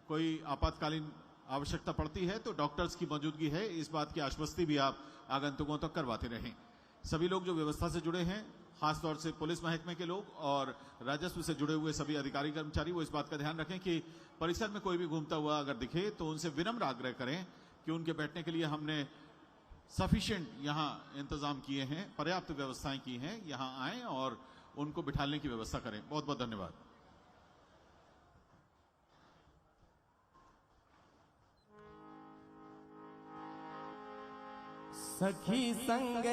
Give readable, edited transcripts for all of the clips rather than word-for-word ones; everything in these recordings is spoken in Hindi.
कोई आपातकालीन आवश्यकता पड़ती है तो डॉक्टर्स की मौजूदगी है, इस बात की आश्वस्ति भी आप आगंतुकों तक करवाते रहें। सभी लोग जो व्यवस्था से जुड़े हैं, खासतौर से पुलिस महकमे के लोग और राजस्व से जुड़े हुए सभी अधिकारी कर्मचारी, वो इस बात का ध्यान रखें कि परिसर में कोई भी घूमता हुआ अगर दिखे तो उनसे विनम्र आग्रह करें कि उनके बैठने के लिए हमने सफिशिएंट यहाँ इंतजाम किए हैं, पर्याप्त व्यवस्थाएं की हैं, यहाँ आएं और उनको बिठाने की व्यवस्था करें। बहुत बहुत धन्यवाद। सखी संग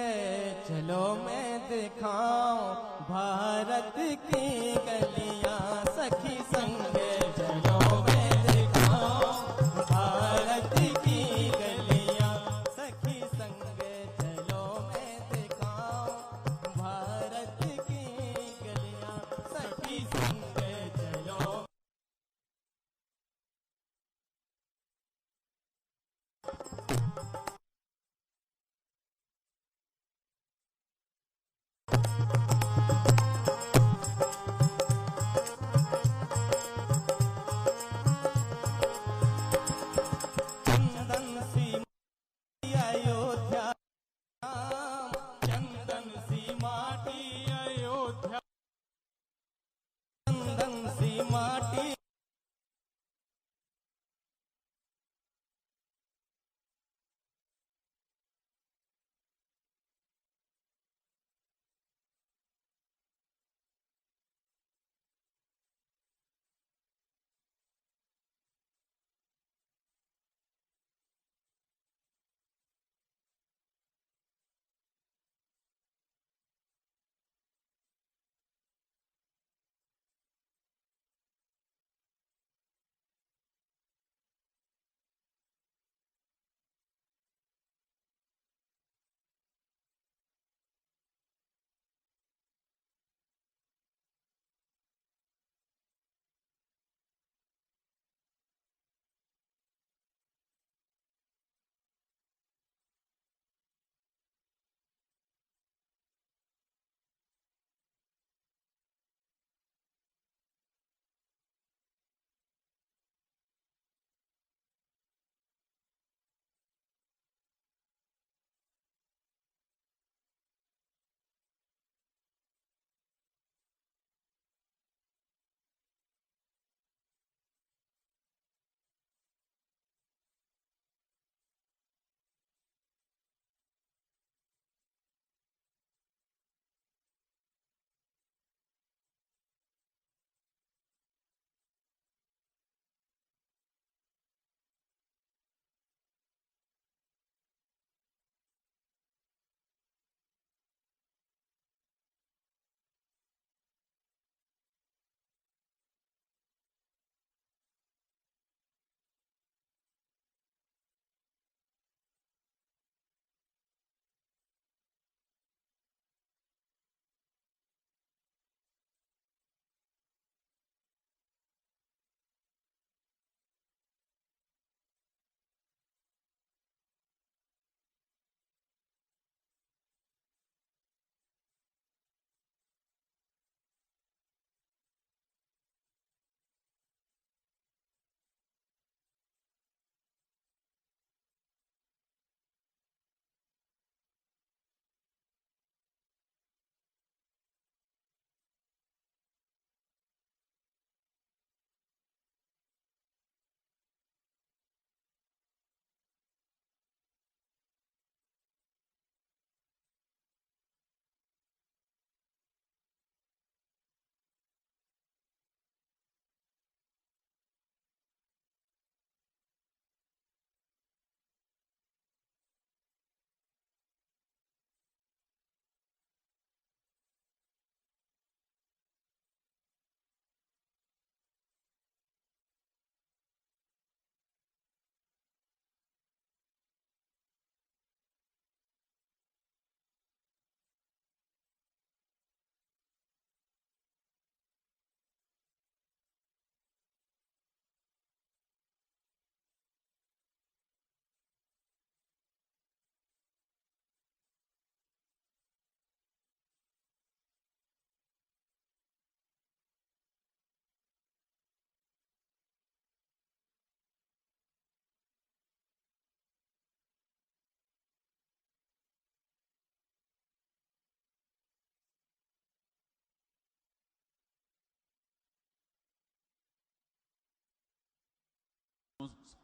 चलो मैं दिखाऊं भारत की गलियां, सखी संग चलो मैं दिखाऊं भारत की गलियां, सखी संग चलो मैं दिखाऊं भारत की गलियां, सखी संग चलो।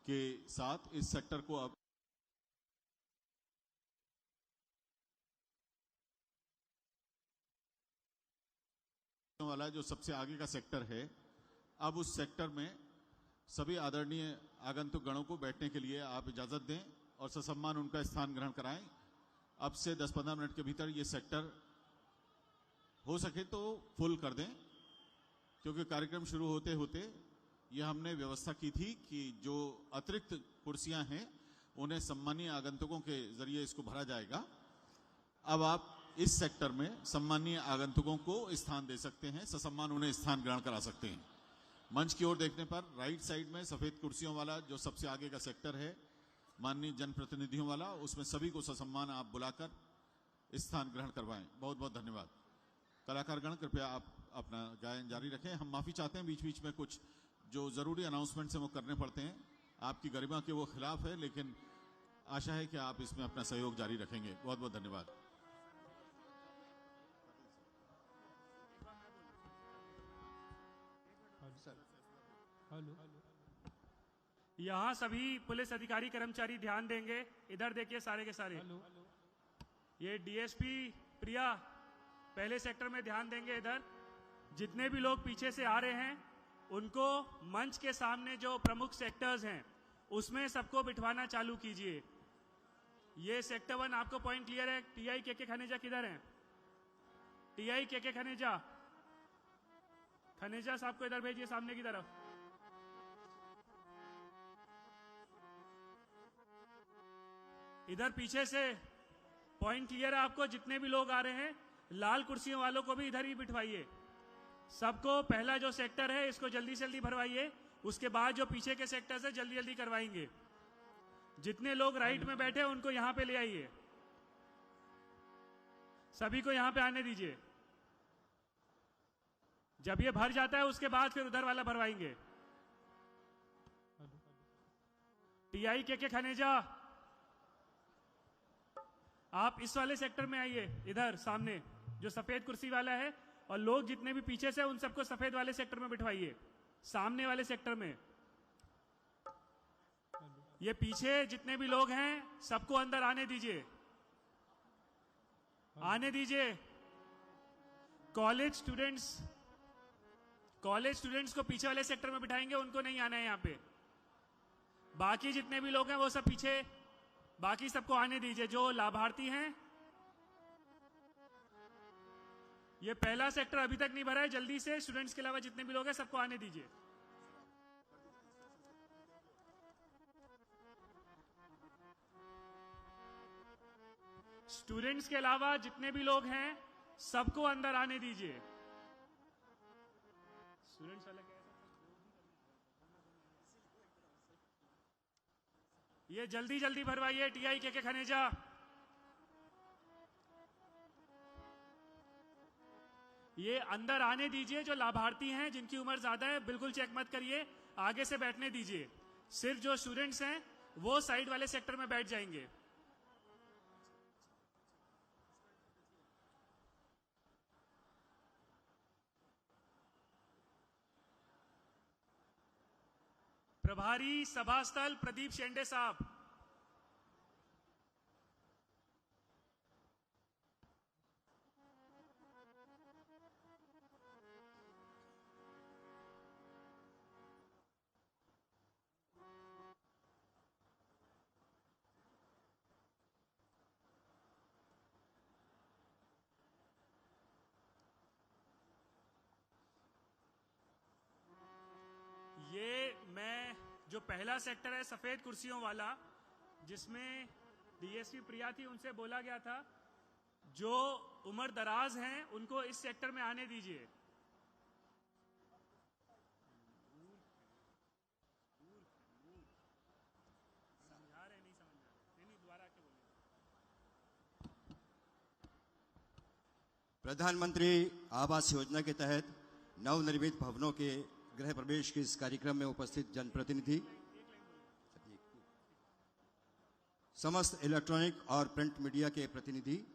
के साथ इस सेक्टर को अब वाला जो सबसे आगे का सेक्टर है, अब उस सेक्टर में सभी आदरणीय आगंतुक गणों को बैठने के लिए आप इजाजत दें और ससम्मान उनका स्थान ग्रहण कराएं। अब से 10-15 मिनट के भीतर ये सेक्टर हो सके तो फुल कर दें, क्योंकि कार्यक्रम शुरू होते होते ये हमने व्यवस्था की थी कि जो अतिरिक्त कुर्सियां हैं उन्हें सम्मानीय आगंतुकों के जरिए इसको भरा जाएगा। अब आप इस सेक्टर में सम्मानीय आगंतुकों को स्थान दे सकते हैं, ससम्मान उन्हें स्थान ग्रहण करा सकते हैं। मंच की ओर देखने पर राइट साइड में सफेद कुर्सियों वाला जो सबसे आगे का सेक्टर है, माननीय जनप्रतिनिधियों वाला, उसमें सभी को ससम्मान आप बुलाकर स्थान ग्रहण करवाएं। बहुत बहुत धन्यवाद। कलाकारगण कृपया आप अपना गायन जारी रखें। हम माफी चाहते हैं, बीच बीच में कुछ जो जरूरी अनाउंसमेंट्स हैं वो करने पड़ते हैं। आपकी गरिमा के वो खिलाफ है, लेकिन आशा है कि आप इसमें अपना सहयोग जारी रखेंगे। बहुत बहुत धन्यवाद। यहाँ सभी पुलिस अधिकारी कर्मचारी ध्यान देंगे। इधर देखिए सारे के सारे। ये डीएसपी प्रिया पहले सेक्टर में ध्यान देंगे। इधर जितने भी लोग पीछे से आ रहे हैं उनको मंच के सामने जो प्रमुख सेक्टर्स हैं उसमें सबको बिठवाना चालू कीजिए। ये सेक्टर 1 आपको पॉइंट क्लियर है। टीआई के खनेजा किधर है? टीआई के खनेजा साहब को इधर भेजिए सामने की तरफ। इधर पीछे से पॉइंट क्लियर है आपको। जितने भी लोग आ रहे हैं लाल कुर्सियों वालों को भी इधर ही बिठवाइए। सबको पहला जो सेक्टर है इसको जल्दी से जल्दी भरवाइए। उसके बाद जो पीछे के सेक्टर से जल्दी जल्दी करवाएंगे। जितने लोग राइट में बैठे हैं उनको यहां पे ले आइए। सभी को यहां पे आने दीजिए। जब ये भर जाता है उसके बाद फिर उधर वाला भरवाएंगे। टीआई के खनेजा आप इस वाले सेक्टर में आइए। इधर सामने जो सफेद कुर्सी वाला है, और लोग जितने भी पीछे से उन सबको सफेद वाले सेक्टर में बिठवाइए। सामने वाले सेक्टर में ये पीछे जितने भी लोग हैं सबको अंदर आने दीजिए। आने दीजिए। कॉलेज स्टूडेंट्स को पीछे वाले सेक्टर में बिठाएंगे, उनको नहीं आना है यहां पे। बाकी जितने भी लोग हैं वो सब पीछे, बाकी सबको आने दीजिए। जो लाभार्थी हैं, ये पहला सेक्टर अभी तक नहीं भरा है, जल्दी से स्टूडेंट्स के अलावा जितने भी लोग हैं सबको आने दीजिए। स्टूडेंट्स के अलावा जितने भी लोग हैं सबको अंदर आने दीजिए। स्टूडेंट्स वाला क्या है? ये जल्दी जल्दी भरवाइए। टीआई के खनेजा ये अंदर आने दीजिए। जो लाभार्थी हैं जिनकी उम्र ज्यादा है बिल्कुल चेक मत करिए, आगे से बैठने दीजिए। सिर्फ जो स्टूडेंट्स हैं वो साइड वाले सेक्टर में बैठ जाएंगे। प्रभारी सभा स्थल प्रदीप शेंडे साहब। ये मैं जो पहला सेक्टर है सफेद कुर्सियों वाला, जिसमें डीएसपी प्रिया थी, उनसे बोला गया था जो उम्र दराज हैं उनको इस सेक्टर में आने दीजिए। समझा रहे नहीं समझ रहे, नहीं दोबारा आके बोलिए। प्रधानमंत्री आवास योजना के तहत नवनिर्मित भवनों के गृह प्रवेश के इस कार्यक्रम में उपस्थित जनप्रतिनिधि, समस्त इलेक्ट्रॉनिक और प्रिंट मीडिया के प्रतिनिधि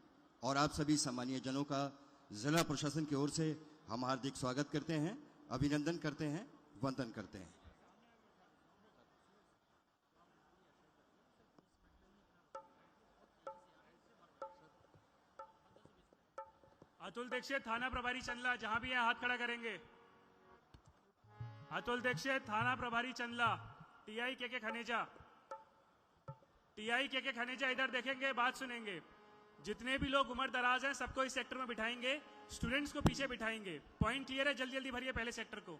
और आप सभी सम्मानीय जनों का जिला प्रशासन की ओर से हम हार्दिक स्वागत करते हैं, अभिनंदन करते हैं, वंदन करते हैं। अतुल दीक्षित थाना प्रभारी चंदला, जहां भी है हाथ खड़ा करेंगे। अतुल दीक्षित थाना प्रभारी चंदला, टीआई के खनेजा, टीआई के खनेजा इधर देखेंगे, बात सुनेंगे। जितने भी लोग उम्र दराज हैं सबको इस सेक्टर में बिठाएंगे, स्टूडेंट्स को पीछे बिठाएंगे। पॉइंट क्लियर है, जल्दी जल्दी भरिए पहले सेक्टर को।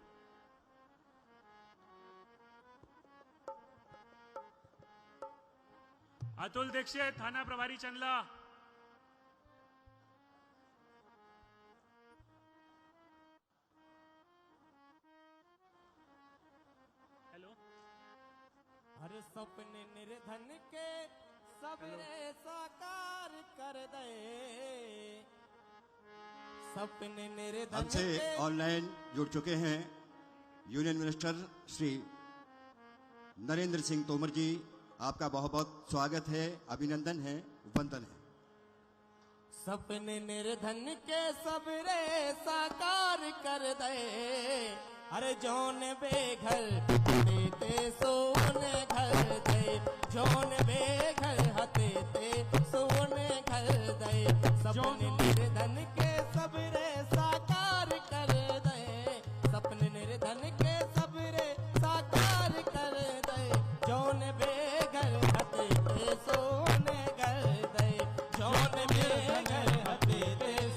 अतुल दीक्षित थाना प्रभारी चंदला। हेलो। हर सपने निर्धन के सबरे साकार कर दे, सपने निर्धन हमसे ऑनलाइन जुड़ चुके हैं यूनियन मिनिस्टर श्री नरेंद्र सिंह तोमर जी। आपका बहुत बहुत स्वागत है, अभिनंदन है, वंदन है। सपने निर्धन के सबरे साकार कर दे, अरे जौन बेघर देते सोने घर दे, जौन बेघर हते सोने घर दे, सपने निर्धन के सबरे साकार कर दे, सपने निर्धन के सबरे साकार कर दे, जौन बेघर हते सोने घर दे, जौन बेघर हते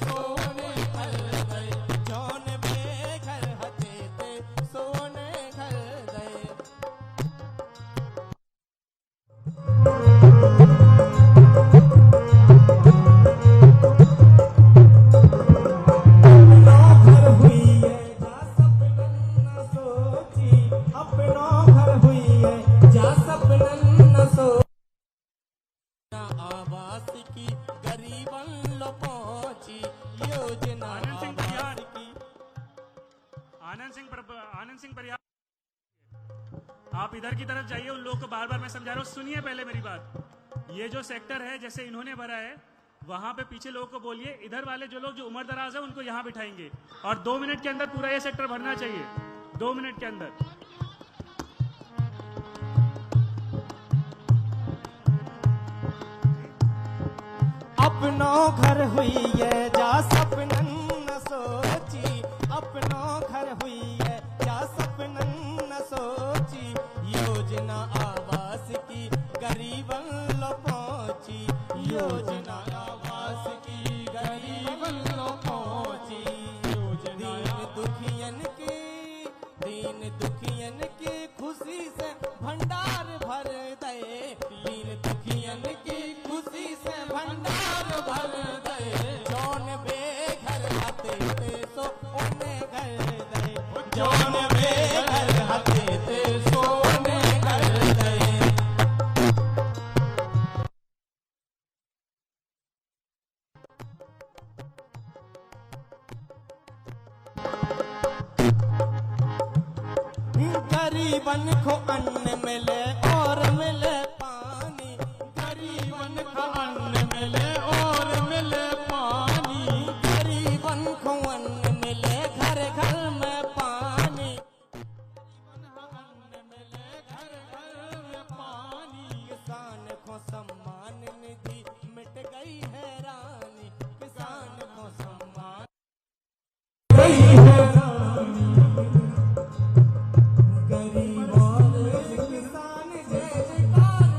सोने घर दे, जौन बेघर हते सोने घर दे। आवास की गरीबन लो पहुंची योजना, आनंद सिंह परिहार, आप इधर की तरफ जाइए। उन लोगों को बार बार मैं समझा रहा हूँ, सुनिए पहले मेरी बात। ये जो सेक्टर है जैसे इन्होंने भरा है, वहां पे पीछे लोगों को बोलिए इधर वाले जो लोग जो उम्र दराज है उनको यहाँ बिठाएंगे, और 2 मिनट के अंदर पूरा ये सेक्टर भरना चाहिए, 2 मिनट के अंदर। अपनो घर हुई है जा सपनन न सोची, अपनो घर हुई है जा सपनन न सोची, योजना आवास की गरीबन लो पहुंची, योजना आवास की गरीबन लो पहुंची, दीन दुखियन की खुशी से भंडार भर दे, दीन दुखियन की खुशी से भंडार भर दे, जौन बेघर हते सोने घर दे, जौन बेघर हते सोने घर दे। गरीबन को अन्न मिले और मिले पानी, गरीबन को अन्न मिले और मिले पानी, गरीबन को अन्न मिले घर घर में पानी, गरीबन को अन्न मिले घर घर में पानी, किसान को सम्मान निधि मिट गई हैरानी, किसान को सम्मान गई हैरानी, गरीब और किसान जय जयकार।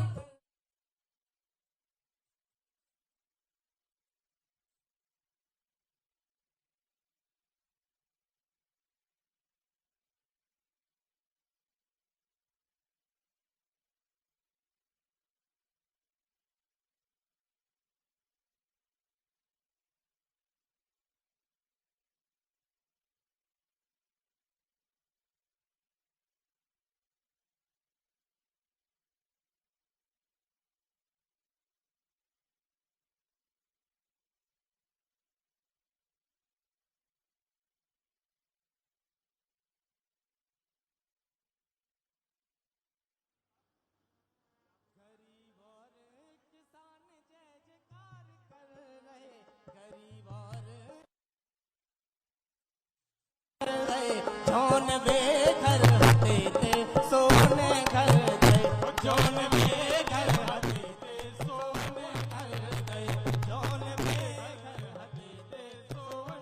जौन बेघर हते ते सोने घर दे, जौन बेघर हते ते सोने घर दे, जौन बेघर हते ते सोने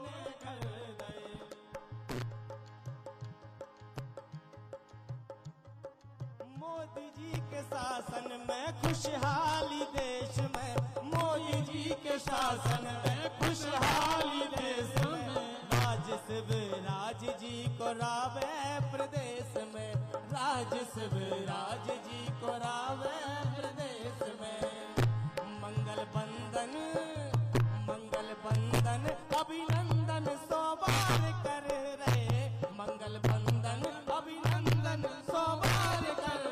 मोदी जी के शासन में खुशहाली देश में, मोदी जी के शासन में खुशहाली देश में, राज शिवराज जी को रावे प्रदेश में, राज शिवराज जी को रावे प्रदेश में। मंगल बंदन अभिनंदन सो बार कर रहे, मंगल बंदन अभिनंदन सो बार कर।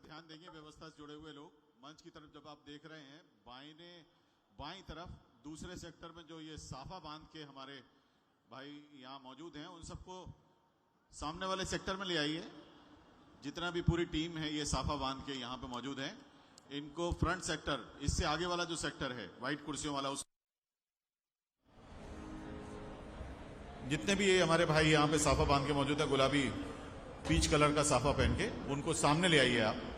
ध्यान देंगे व्यवस्था से जुड़े हुए लोग। मंच की तरफ जब आप देख रहे हैं, बाईं तरफ दूसरे सेक्टर में जो ये साफा बांध के हमारे भाई यहाँ मौजूद हैं, उन सबको सामने वाले सेक्टर में ले आइए। जितना भी पूरी टीम है ये साफा बांध के यहाँ पे मौजूद है, इनको फ्रंट सेक्टर, इससे आगे वाला जो सेक्टर है व्हाइट कुर्सियों वाला, उस जितने भी ये हमारे भाई यहाँ पे साफा बांध के मौजूद है, गुलाबी पीच कलर का साफा पहन के, उनको सामने ले आइए आप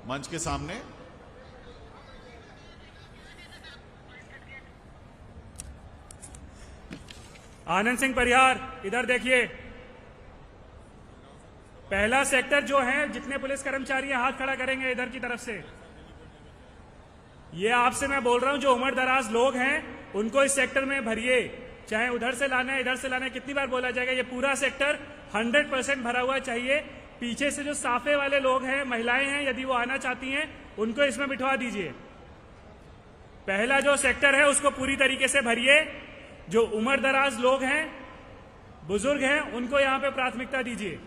मंच के सामने। आनंद सिंह परिहार इधर देखिए। पहला सेक्टर जो है, जितने पुलिस कर्मचारी हैं हाथ खड़ा करेंगे इधर की तरफ से। ये आपसे मैं बोल रहा हूं, जो उम्र दराज लोग हैं उनको इस सेक्टर में भरिए, चाहे उधर से लाना है इधर से लाना है, कितनी बार बोला जाएगा। ये पूरा सेक्टर 100% भरा हुआ चाहिए। पीछे से जो साफे वाले लोग हैं, महिलाएं हैं, यदि वो आना चाहती हैं उनको इसमें बिठवा दीजिए। पहला जो सेक्टर है उसको पूरी तरीके से भरिए। जो उम्र दराज लोग हैं, बुजुर्ग हैं, उनको यहां पे प्राथमिकता दीजिए।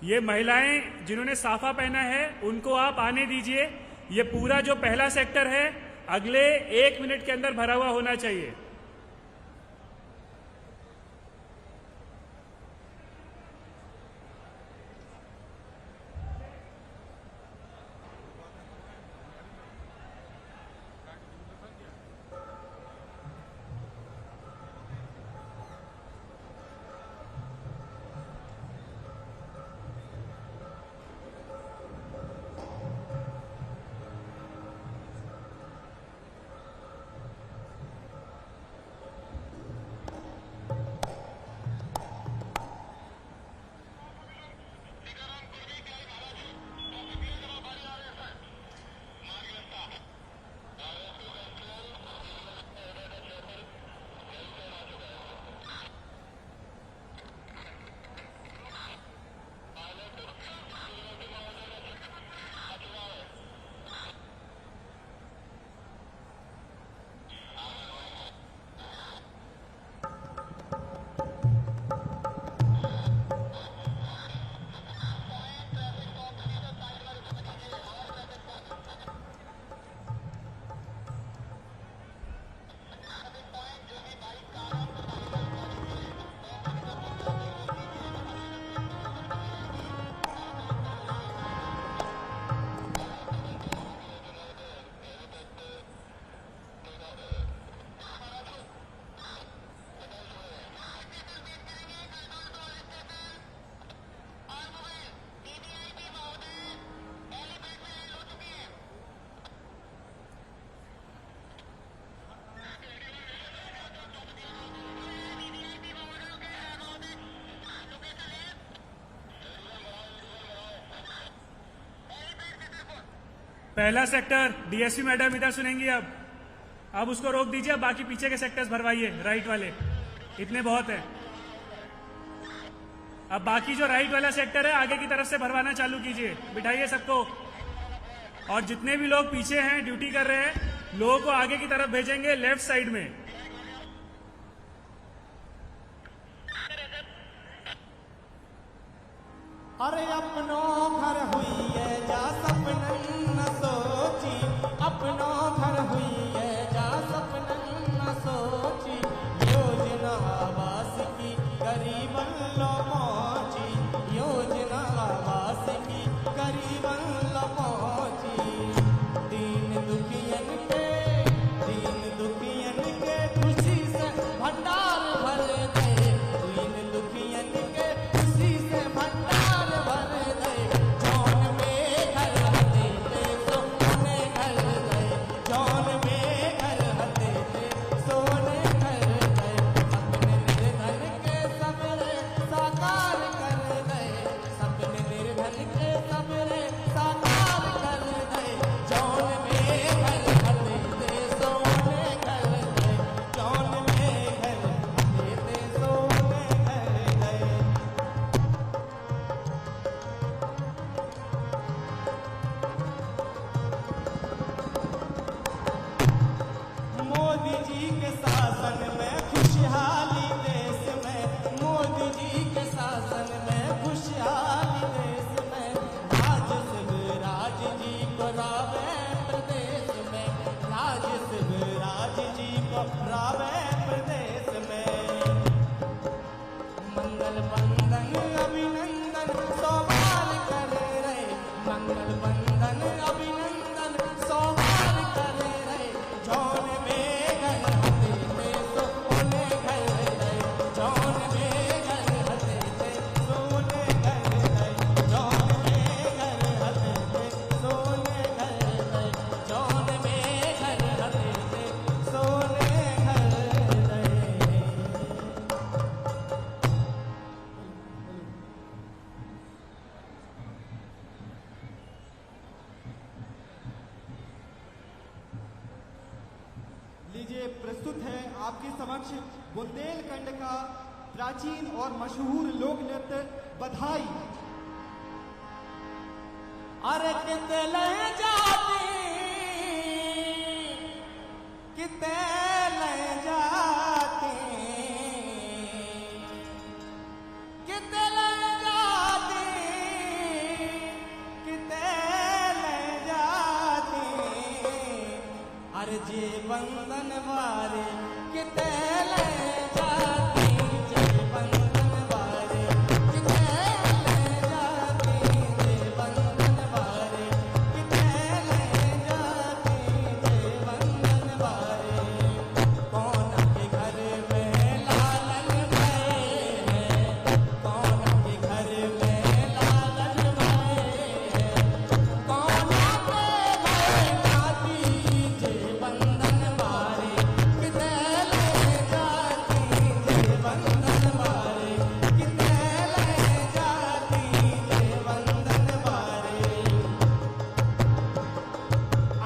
ये महिलाएं जिन्होंने साफा पहना है उनको आप आने दीजिए। ये पूरा जो पहला सेक्टर है अगले 1 मिनट के अंदर भरा हुआ होना चाहिए। पहला सेक्टर, डीएसपी मैडम इधर सुनेंगी अब। अब उसको रोक दीजिए, बाकी पीछे के सेक्टर्स भरवाइए, राइट वाले, इतने बहुत है। अब बाकी जो राइट वाला सेक्टर है आगे की तरफ से भरवाना चालू कीजिए, बिठाइए सबको। और जितने भी लोग पीछे हैं ड्यूटी कर रहे हैं, लोगों को आगे की तरफ भेजेंगे लेफ्ट साइड में। अरे अपनो घर हुई है जा सपनन न सोची, अपनो घर हुई है जा सपनन न सोची, योजना आवास की गरीबन लो पहुंची, योजना आवास की गरीबन लो पहुंची। दीन दुखियन के खुशी से भंडार भर दे, दीन दुखियन के खुशी से भंडार भर दे, जौन में घर हते ते सोने घर दे, जौन में घर हते ते सोने घर दे, अपने निर्धन के सबरे साकार कर दे, अपने निर्धन के सबरे साकार कर दे, जौन में घर हते ते सोने घर दे, जौन में घर हते ते सोने घर दे। मोदी जी के शासन में खुशहाली देश में, मोदी जी के शासन में खुशहाली देश में, राज शिवराज जी को रावे प्रदेश में, राज शिवराज जी को रावे प्रदेश में। मंगल बंदन अभिनंदन सोमार कर रहे, मंगल बंदन अभिनंदन सोमार कर रहे, जौन में घर हते ते सोने घर दे, जौन में घर हते ते सोने घर दे, जौन में घर हते ते सोने घर दे, जौन में घर हते ते सोने घर दे। लीजिए प्रस्तुत है आपके समक्ष बुंदेलखंड का प्राचीन और मशहूर लोक नृत्य बधाई। अरे किते ले जाती, किते ले जाती, किते ले जाती, किते ले जाती, अरे जे बंधन वारे किते ले जाती, जे बंधन वारे किते ले जाती, जे बंधन वारे किते ले जाती, जे बंधन वारे। कौन के घर में लालन भाई है, कौन के घर में लालन भाई है, कौन के भाई जाती, जे बंधन वारे किते ले जाती, जे बंधन वारे किते ले जाती, जे बंधन वारे।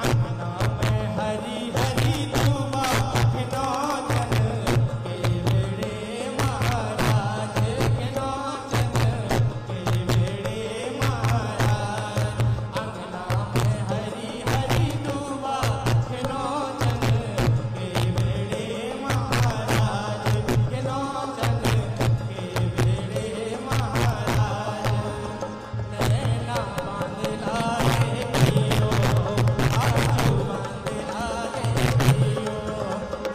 अंगना में हरी हरी धूबा किनो जन के बेड़े महाराज, किनो जन के बेड़े महाराज। अंगना में हरी हरी धूबा किनो जन के बेड़े महाराज, किनो जन के बेड़े महाराज। नैना बांधला रे कियो, आजू बांधला रे कियो,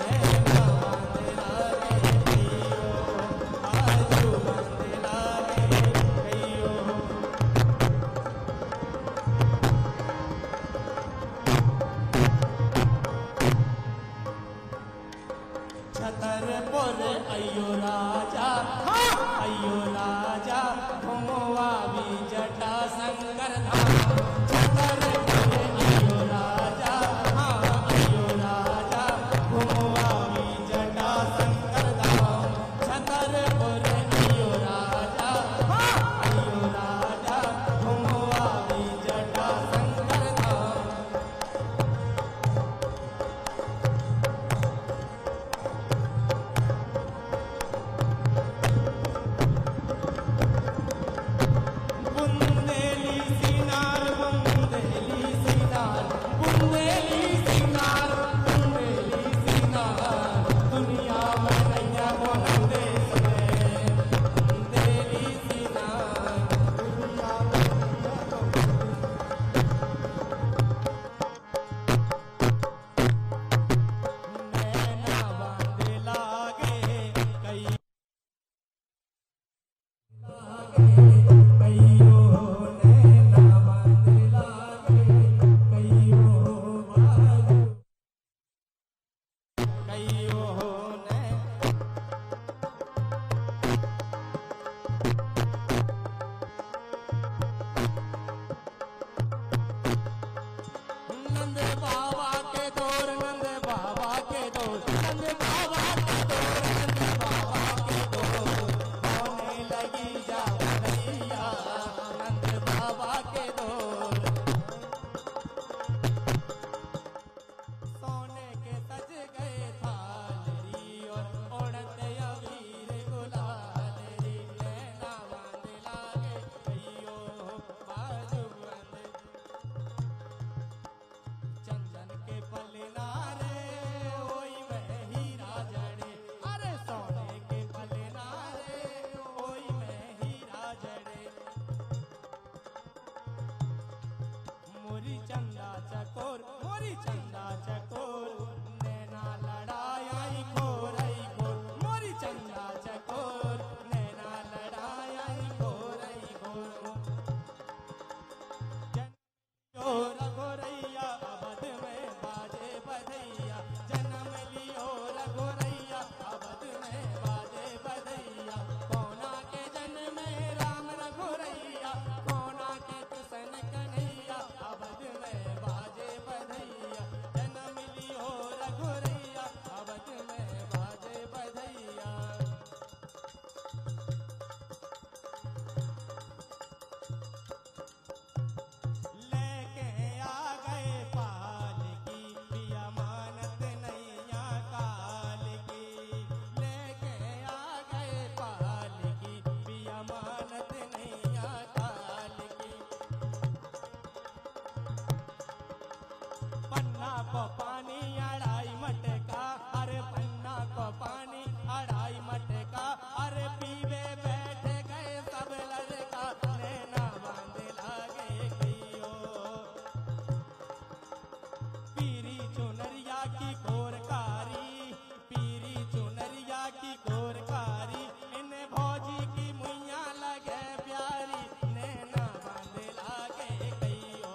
नैना बांधला रे कियो, आजू बांधला रे कियो। छतरपुर अयो राजा, अयो राजा घुमवा भी जटा शंकर धाम। छतरपुर अयो राजा, अयो राजा घुमवा भी जटा शंकर धाम। छतरपुर अयो राजा, अयो राजा घुमवा भी जटा शंकर धाम। कईयो ने नंद बाबा के दौर, नंद बाबा के दौर, नंद बाबा के दौर, नंद बाबा के दौर, होने लगी जा भैया नंद बाबा के दौर। सोने के सज गए थालरी और ओढ़ते अबीर गुलालरी, नैना बांध लागे कईयो बाजू बंद। चंदन के पलनारे ओई में हीरा जड़े, अरे सोने के पलनारे ओई में हीरा जड़े। मोरी चंदा चकोर, मोरी चंदा चकोर, नैना लड़ाई खोर खोर, मोरी चंदा चकोर, नैना लड़ाई खोर खोर। ओ रघोरैया अवध में बाजे बधैया, जन्म लियो रघोरैया अवध में बाजे बधैया। कोना के जन्म में राम रघोरैया, कोना के कृष्ण कन्हैया अवध में बाजे बधैया। जन्म लियो रघोरैया अवध में बाजे बधैया। लेके आ गए पालकी पिया मानत नैया काल की, लेके आ गए पालकी पिया मानत नैया काल की। पन्ना को पानी अढ़ाई मटका, अरे पन्ना को पानी अढ़ाई मटका, अरे पीवे बैठे गए सब लड़का, नैना बांध लागे कईयो। पीरी चुनरिया की गोरकारी, पीरी चुनरिया की गोरकारी, इन भौजी की मुइया लगे प्यारी, नैना बांध लागे कईयो।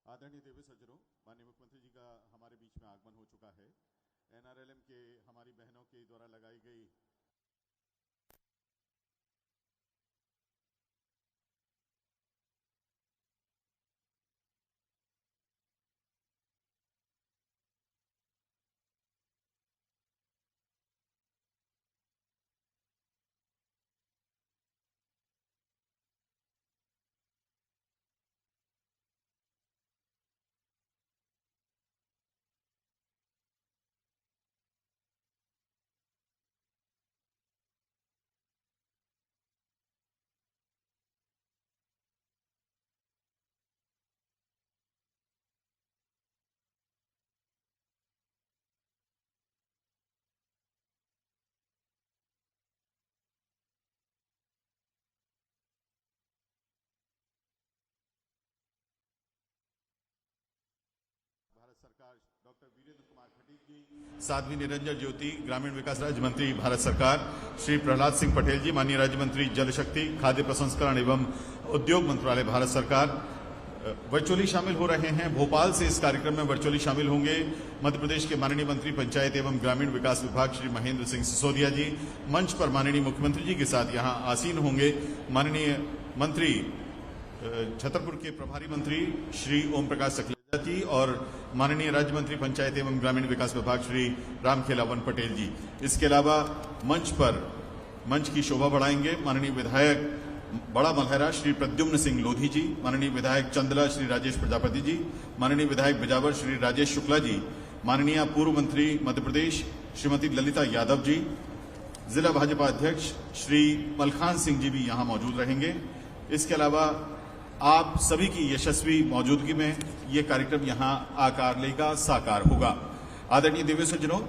आदरणीय देवी सज्जनों, माननीय मुख्यमंत्री जी का हमारे बीच में आगमन हो चुका है। एनआरएलएम के हमारी बहनों के द्वारा लगाई गई सरकार डॉक्टर वीरेंद्र कुमार खटीक जी, साध्वी निरंजन ज्योति ग्रामीण विकास राज्य मंत्री भारत सरकार, श्री प्रहलाद सिंह पटेल जी माननीय राज्य मंत्री जल शक्ति खाद्य प्रसंस्करण एवं उद्योग मंत्रालय भारत सरकार वर्चुअली शामिल हो रहे हैं। भोपाल से इस कार्यक्रम में वर्चुअली शामिल होंगे मध्य प्रदेश के माननीय मंत्री पंचायत एवं ग्रामीण विकास विभाग श्री महेंद्र सिंह सिसोदिया जी। मंच पर माननीय मुख्यमंत्री जी के साथ यहां आसीन होंगे माननीय मंत्री छतरपुर के प्रभारी मंत्री श्री ओम प्रकाश सकलेचा जी और माननीय राज्य मंत्री पंचायत एवं ग्रामीण विकास विभाग श्री रामखेलावन पटेल जी। इसके अलावा मंच की शोभा बढ़ाएंगे माननीय विधायक बड़ा मलहरा श्री प्रद्युम्न सिंह लोधी जी, माननीय विधायक चंदला श्री राजेश प्रजापति जी, माननीय विधायक बिजावर श्री राजेश शुक्ला जी, माननीय पूर्व मंत्री मध्य प्रदेश श्रीमती ललिता यादव जी, जिला भाजपा अध्यक्ष श्री मलखान सिंह जी भी यहां मौजूद रहेंगे। इसके अलावा आप सभी की यशस्वी मौजूदगी में ये कार्यक्रम यहां आकार लेगा, साकार होगा। आदरणीय दिव्य सज्जनों,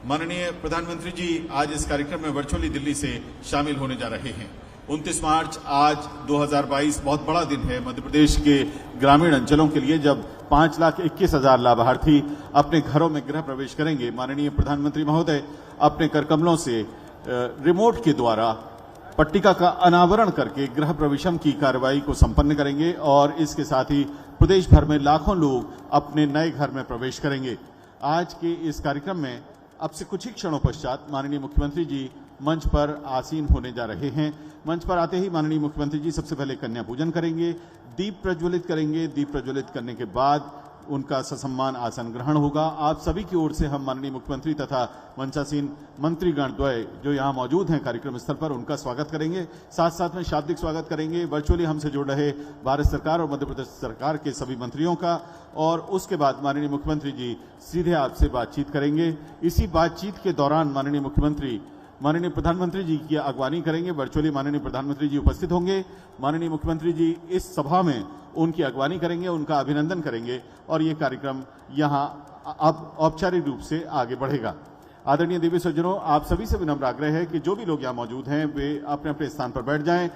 माननीय प्रधानमंत्री जी आज इस कार्यक्रम में वर्चुअली दिल्ली से शामिल होने जा रहे हैं। 29 मार्च आज 2022 बहुत बड़ा दिन है मध्य प्रदेश के ग्रामीण अंचलों के लिए, जब 5,21,000 लाभार्थी अपने घरों में गृह प्रवेश करेंगे। माननीय प्रधानमंत्री महोदय अपने करकमलों से रिमोट के द्वारा पट्टिका का अनावरण करके गृह प्रवेशम की कार्रवाई को संपन्न करेंगे और इसके साथ ही प्रदेश भर में लाखों लोग अपने नए घर में प्रवेश करेंगे। आज के इस कार्यक्रम में अब से कुछ ही क्षणों पश्चात माननीय मुख्यमंत्री जी मंच पर आसीन होने जा रहे हैं। मंच पर आते ही माननीय मुख्यमंत्री जी सबसे पहले कन्या पूजन करेंगे, दीप प्रज्वलित करेंगे। दीप प्रज्वलित करने के बाद उनका ससम्मान आसन ग्रहण होगा। आप सभी की ओर से हम माननीय मुख्यमंत्री तथा मंचासीन मंत्रीगण द्वय जो यहाँ मौजूद हैं कार्यक्रम स्थल पर, उनका स्वागत करेंगे। साथ साथ में शाब्दिक स्वागत करेंगे वर्चुअली हमसे जुड़ रहे भारत सरकार और मध्य प्रदेश सरकार के सभी मंत्रियों का। और उसके बाद माननीय मुख्यमंत्री जी सीधे आपसे बातचीत करेंगे। इसी बातचीत के दौरान माननीय मुख्यमंत्री माननीय प्रधानमंत्री जी की अगवानी करेंगे। वर्चुअली माननीय प्रधानमंत्री जी उपस्थित होंगे। माननीय मुख्यमंत्री जी इस सभा में उनकी अगवानी करेंगे, उनका अभिनंदन करेंगे और ये कार्यक्रम यहाँ अब औपचारिक रूप से आगे बढ़ेगा। आदरणीय देवी सज्जनों, आप सभी से विनम्र आग्रह है कि जो भी लोग यहाँ मौजूद हैं वे अपने अपने स्थान पर बैठ जाएं,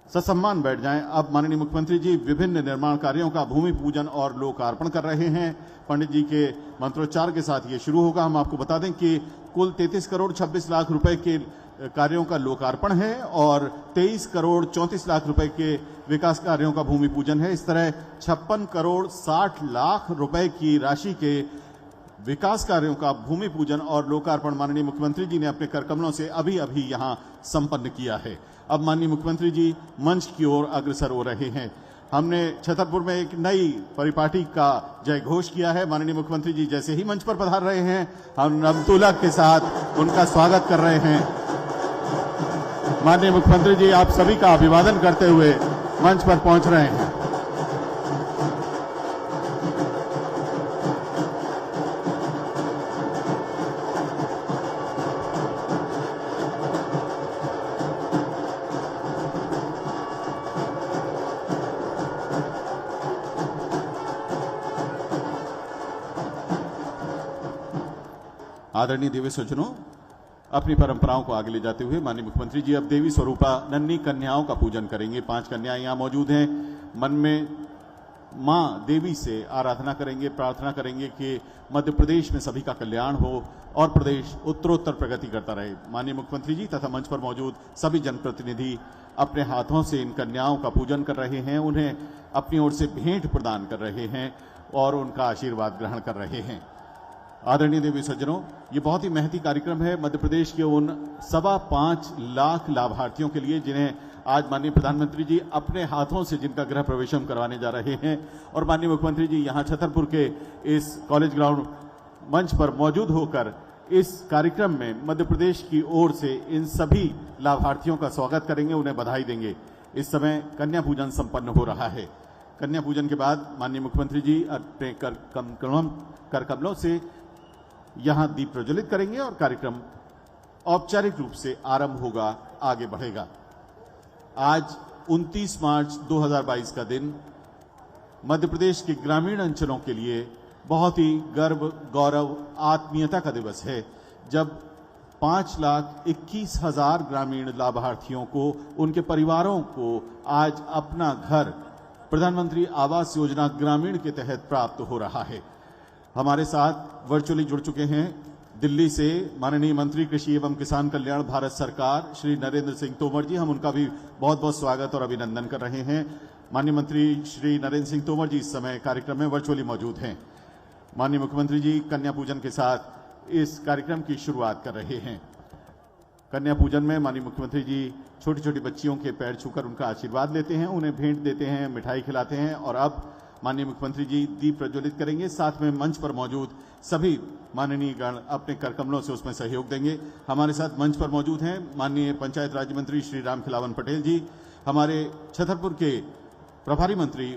ससम्मान बैठ जाएं। अब माननीय मुख्यमंत्री जी विभिन्न निर्माण कार्यों का भूमि पूजन और लोकार्पण कर रहे हैं। पंडित जी के मंत्रोच्चार के साथ ये शुरू होगा। हम आपको बता दें कि कुल 33 करोड़ 26 लाख रुपए के कार्यों का लोकार्पण है और 23 करोड़ 34 लाख रुपए के विकास कार्यों का भूमि पूजन है। इस तरह 56 करोड़ 60 लाख रुपए की राशि के विकास कार्यों का भूमि पूजन और लोकार्पण माननीय मुख्यमंत्री जी ने अपने करकमलों से अभी अभी यहां संपन्न किया है। अब माननीय मुख्यमंत्री जी मंच की ओर अग्रसर हो रहे हैं। हमने छतरपुर में एक नई परिपाटी का जय घोष किया है। माननीय मुख्यमंत्री जी जैसे ही मंच पर पधार रहे हैं, हम नवतुला के साथ उनका स्वागत कर रहे हैं। माननीय मुख्यमंत्री जी आप सभी का अभिवादन करते हुए मंच पर पहुंच रहे हैं। आदरणीय देवी सज्जनों, अपनी परंपराओं को आगे ले जाते हुए माननीय मुख्यमंत्री जी अब देवी स्वरूपा नन्ही कन्याओं का पूजन करेंगे। 5 कन्याएं यहाँ मौजूद हैं। मन में मां देवी से आराधना करेंगे, प्रार्थना करेंगे कि मध्य प्रदेश में सभी का कल्याण हो और प्रदेश उत्तरोत्तर प्रगति करता रहे। माननीय मुख्यमंत्री जी तथा मंच पर मौजूद सभी जनप्रतिनिधि अपने हाथों से इन कन्याओं का पूजन कर रहे हैं, उन्हें अपनी ओर से भेंट प्रदान कर रहे हैं और उनका आशीर्वाद ग्रहण कर रहे हैं। आदरणीय देवी सज्जनों, ये बहुत ही महती कार्यक्रम है मध्य प्रदेश के उन 5.25 लाख लाभार्थियों के लिए जिन्हें आज माननीय प्रधानमंत्री जी अपने हाथों से जिनका गृह प्रवेशम करवाने जा रहे हैं। और माननीय मुख्यमंत्री जी यहाँ छतरपुर के इस कॉलेज ग्राउंड मंच पर मौजूद होकर इस कार्यक्रम में मध्य प्रदेश की ओर से इन सभी लाभार्थियों का स्वागत करेंगे, उन्हें बधाई देंगे। इस समय कन्या पूजन संपन्न हो रहा है। कन्या पूजन के बाद माननीय मुख्यमंत्री जी अपने करकमलों से यहां दीप प्रज्वलित करेंगे और कार्यक्रम औपचारिक रूप से आरंभ होगा, आगे बढ़ेगा। आज 29 मार्च 2022 का दिन मध्य प्रदेश के ग्रामीण अंचलों के लिए बहुत ही गर्व, गौरव, आत्मीयता का दिवस है, जब 5,21,000 ग्रामीण लाभार्थियों को, उनके परिवारों को आज अपना घर प्रधानमंत्री आवास योजना ग्रामीण के तहत प्राप्त हो रहा है। हमारे साथ वर्चुअली जुड़ चुके हैं दिल्ली से माननीय मंत्री कृषि एवं किसान कल्याण भारत सरकार श्री नरेंद्र सिंह तोमर जी। हम उनका भी बहुत बहुत स्वागत और अभिनंदन कर रहे हैं। माननीय मंत्री श्री नरेंद्र सिंह तोमर जी इस समय कार्यक्रम में वर्चुअली मौजूद हैं। माननीय मुख्यमंत्री जी कन्या पूजन के साथ इस कार्यक्रम की शुरुआत कर रहे हैं। कन्या पूजन में माननीय मुख्यमंत्री जी छोटी छोटी बच्चियों के पैर छूकर उनका आशीर्वाद लेते हैं, उन्हें भेंट देते हैं, मिठाई खिलाते हैं और अब माननीय मुख्यमंत्री जी दीप प्रज्वलित करेंगे। साथ में मंच पर मौजूद सभी माननीय गण अपने करकमलों से उसमें सहयोग देंगे। हमारे साथ मंच पर मौजूद हैं माननीय पंचायत राज्य मंत्री श्री रामखिलावन पटेल जी, हमारे छतरपुर के प्रभारी मंत्री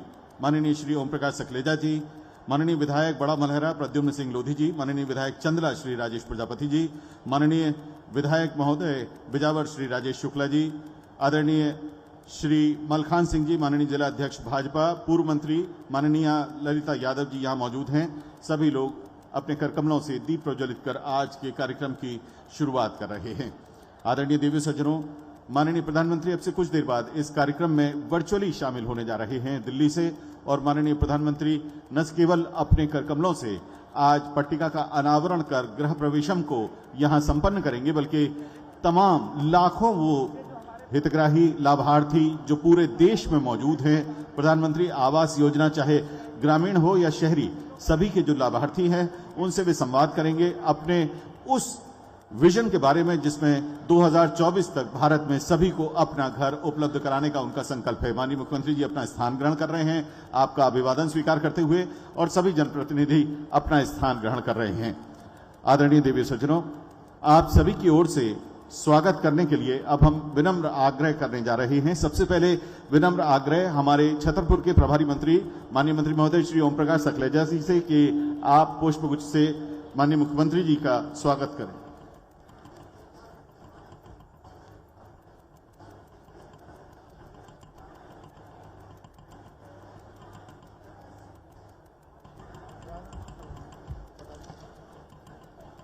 माननीय श्री ओम प्रकाश सकलेजा जी, माननीय विधायक बड़ा मलहरा प्रद्युम्न सिंह लोधी जी, माननीय विधायक चंदला श्री राजेश प्रजापति जी, माननीय विधायक महोदय बिजावर श्री राजेश शुक्ला जी, आदरणीय श्री मलखान सिंह जी, माननीय जिला अध्यक्ष भाजपा, पूर्व मंत्री माननीय ललिता यादव जी यहाँ मौजूद हैं। सभी लोग अपने करकमलों से दीप प्रज्वलित कर आज के कार्यक्रम की शुरुआत कर रहे हैं। आदरणीय देवी सज्जनों, माननीय प्रधानमंत्री अब से कुछ देर बाद इस कार्यक्रम में वर्चुअली शामिल होने जा रहे हैं दिल्ली से और माननीय प्रधानमंत्री न केवल अपने करकमलों से आज पट्टिका का अनावरण कर गृह प्रवेशम को यहां संपन्न करेंगे, बल्कि तमाम लाखों वो हितग्राही लाभार्थी जो पूरे देश में मौजूद हैं, प्रधानमंत्री आवास योजना चाहे ग्रामीण हो या शहरी, सभी के जो लाभार्थी हैं उनसे भी संवाद करेंगे अपने उस विजन के बारे में जिसमें 2024 तक भारत में सभी को अपना घर उपलब्ध कराने का उनका संकल्प है। माननीय मुख्यमंत्री जी अपना स्थान ग्रहण कर रहे हैं, आपका अभिवादन स्वीकार करते हुए, और सभी जनप्रतिनिधि अपना स्थान ग्रहण कर रहे हैं। आदरणीय देवी सज्जनों, आप सभी की ओर से स्वागत करने के लिए अब हम विनम्र आग्रह करने जा रहे हैं। सबसे पहले विनम्र आग्रह हमारे छतरपुर के प्रभारी मंत्री माननीय मंत्री महोदय श्री ओम प्रकाश सकलेजा जी से कि आप पुष्पगुच्छ से माननीय मुख्यमंत्री जी का स्वागत करें।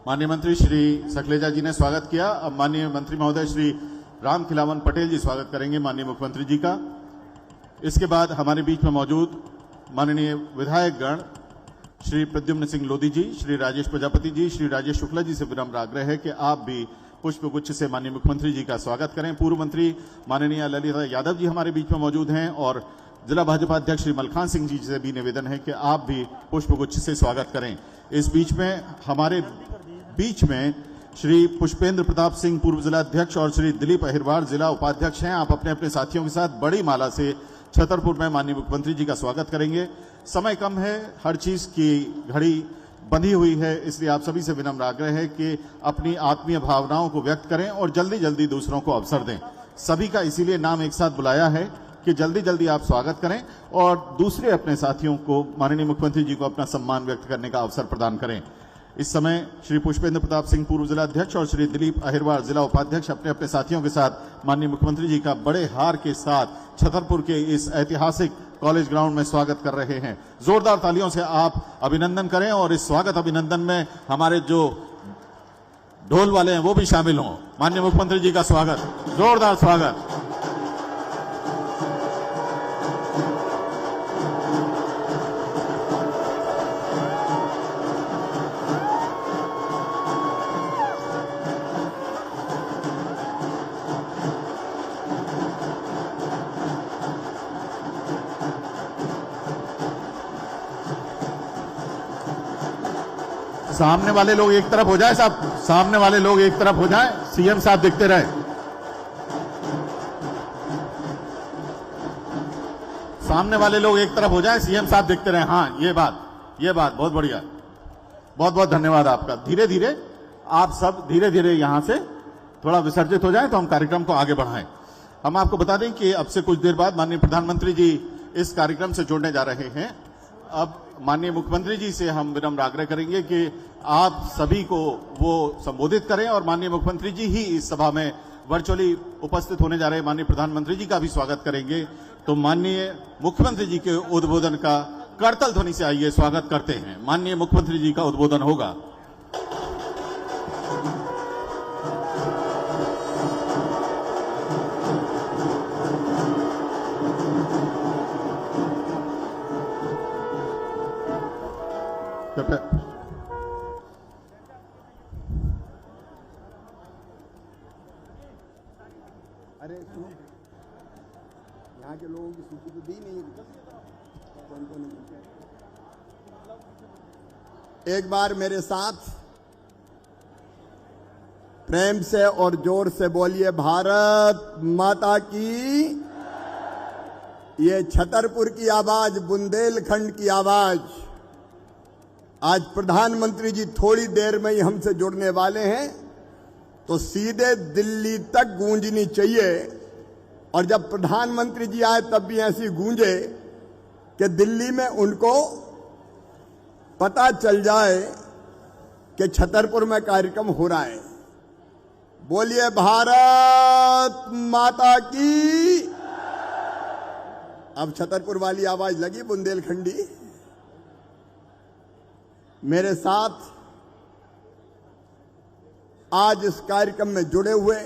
माननीय मंत्री श्री सकलेजा जी ने स्वागत किया। अब माननीय मंत्री महोदय श्री रामखिलावन पटेल जी स्वागत करेंगे माननीय मुख्यमंत्री जी का। इसके बाद हमारे बीच में मौजूद माननीय विधायक गण श्री प्रद्युम्न सिंह लोधी जी, श्री राजेश प्रजापति जी, श्री राजेश शुक्ला जी से विनम्र आग्रह है कि आप भी पुष्पगुच्छ से माननीय मुख्यमंत्री जी का स्वागत करें। पूर्व मंत्री माननीय ललिता यादव जी हमारे बीच में मौजूद हैं और जिला भाजपा अध्यक्ष श्री मलखान सिंह जी से भी निवेदन है कि आप भी पुष्पगुच्छ से स्वागत करें। इस बीच में हमारे बीच में श्री पुष्पेंद्र प्रताप सिंह पूर्व जिला अध्यक्ष और श्री दिलीप अहिरवार जिला उपाध्यक्ष हैं। आप अपने अपने साथियों के साथ बड़ी माला से छतरपुर में माननीय मुख्यमंत्री जी का स्वागत करेंगे। समय कम है, हर चीज की घड़ी बंधी हुई है, इसलिए आप सभी से विनम्र आग्रह है कि अपनी आत्मीय भावनाओं को व्यक्त करें और जल्दी जल्दी दूसरों को अवसर दें। सभी का इसीलिए नाम एक साथ बुलाया है कि जल्दी जल्दी आप स्वागत करें और दूसरे अपने साथियों को माननीय मुख्यमंत्री जी को अपना सम्मान व्यक्त करने का अवसर प्रदान करें। इस समय श्री पुष्पेंद्र प्रताप सिंह पूर्व जिला अध्यक्ष और श्री दिलीप अहिरवार जिला उपाध्यक्ष अपने अपने साथियों के साथ माननीय मुख्यमंत्री जी का बड़े हार के साथ छतरपुर के इस ऐतिहासिक कॉलेज ग्राउंड में स्वागत कर रहे हैं। जोरदार तालियों से आप अभिनंदन करें और इस स्वागत अभिनंदन में हमारे जो ढोल वाले हैं वो भी शामिल हों। माननीय मुख्यमंत्री जी का स्वागत, जोरदार स्वागत। सामने वाले लोग एक तरफ हो जाए साहब, सामने वाले लोग एक तरफ हो जाए, सीएम साहब दिखते रहे। सामने वाले लोग एक तरफ हो जाए, सीएम साहब दिखते रहे। हाँ, ये बात बहुत बढ़िया, बहुत बहुत धन्यवाद आपका। धीरे धीरे आप सब धीरे धीरे यहां से थोड़ा विसर्जित हो जाए तो हम कार्यक्रम को आगे बढ़ाएं। हम आपको बता दें कि अब से कुछ देर बाद माननीय प्रधानमंत्री जी इस कार्यक्रम से जुड़ने जा रहे हैं। अब माननीय मुख्यमंत्री जी से हम विनम्र आग्रह करेंगे कि आप सभी को वो संबोधित करें और माननीय मुख्यमंत्री जी ही इस सभा में वर्चुअली उपस्थित होने जा रहे माननीय प्रधानमंत्री जी का भी स्वागत करेंगे। तो माननीय मुख्यमंत्री जी के उद्बोधन का करतल ध्वनि से आइए स्वागत करते हैं। माननीय मुख्यमंत्री जी का उद्बोधन होगा। कृपया अरे सुनो, यहाँ के लोगों की सूची तो दी नहीं है, कौन कौन है। एक बार मेरे साथ प्रेम से और जोर से बोलिए, भारत माता की। ये छतरपुर की आवाज, बुंदेलखंड की आवाज। आज प्रधानमंत्री जी थोड़ी देर में ही हमसे जुड़ने वाले हैं, तो सीधे दिल्ली तक गूंजनी चाहिए। और जब प्रधानमंत्री जी आए तब भी ऐसी गूंजे कि दिल्ली में उनको पता चल जाए कि छतरपुर में कार्यक्रम हो रहा है। बोलिए, भारत माता की। अब छतरपुर वाली आवाज लगी, बुंदेलखंडी। मेरे साथ आज इस कार्यक्रम में जुड़े हुए,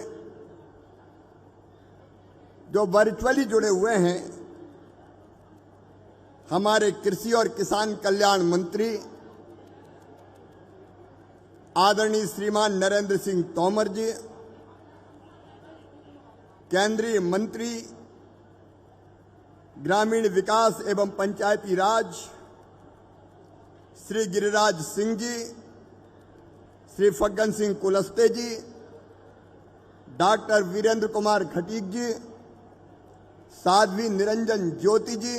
जो वर्चुअली जुड़े हुए हैं, हमारे कृषि और किसान कल्याण मंत्री आदरणीय श्रीमान नरेंद्र सिंह तोमर जी, केंद्रीय मंत्री ग्रामीण विकास एवं पंचायती राज श्री गिरिराज सिंह जी, श्री फग्गन सिंह कुलस्ते जी, डॉक्टर वीरेंद्र कुमार खटीक जी, साध्वी निरंजन ज्योति जी,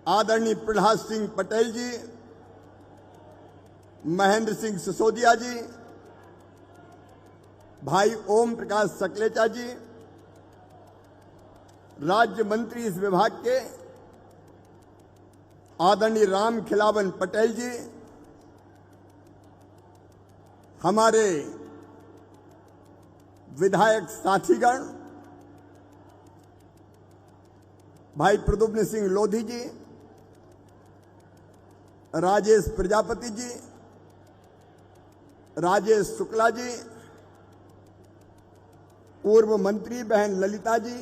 आदरणीय प्रहलाद सिंह पटेल जी, महेंद्र सिंह सिसोदिया जी, भाई ओम प्रकाश सकलेचा जी, राज्य मंत्री इस विभाग के आदरणीय राम खिलावन पटेल जी, हमारे विधायक साथीगण, भाई प्रद्युम्न सिंह लोधी जी, राजेश प्रजापति जी, राजेश शुक्ला जी, पूर्व मंत्री बहन ललिता जी,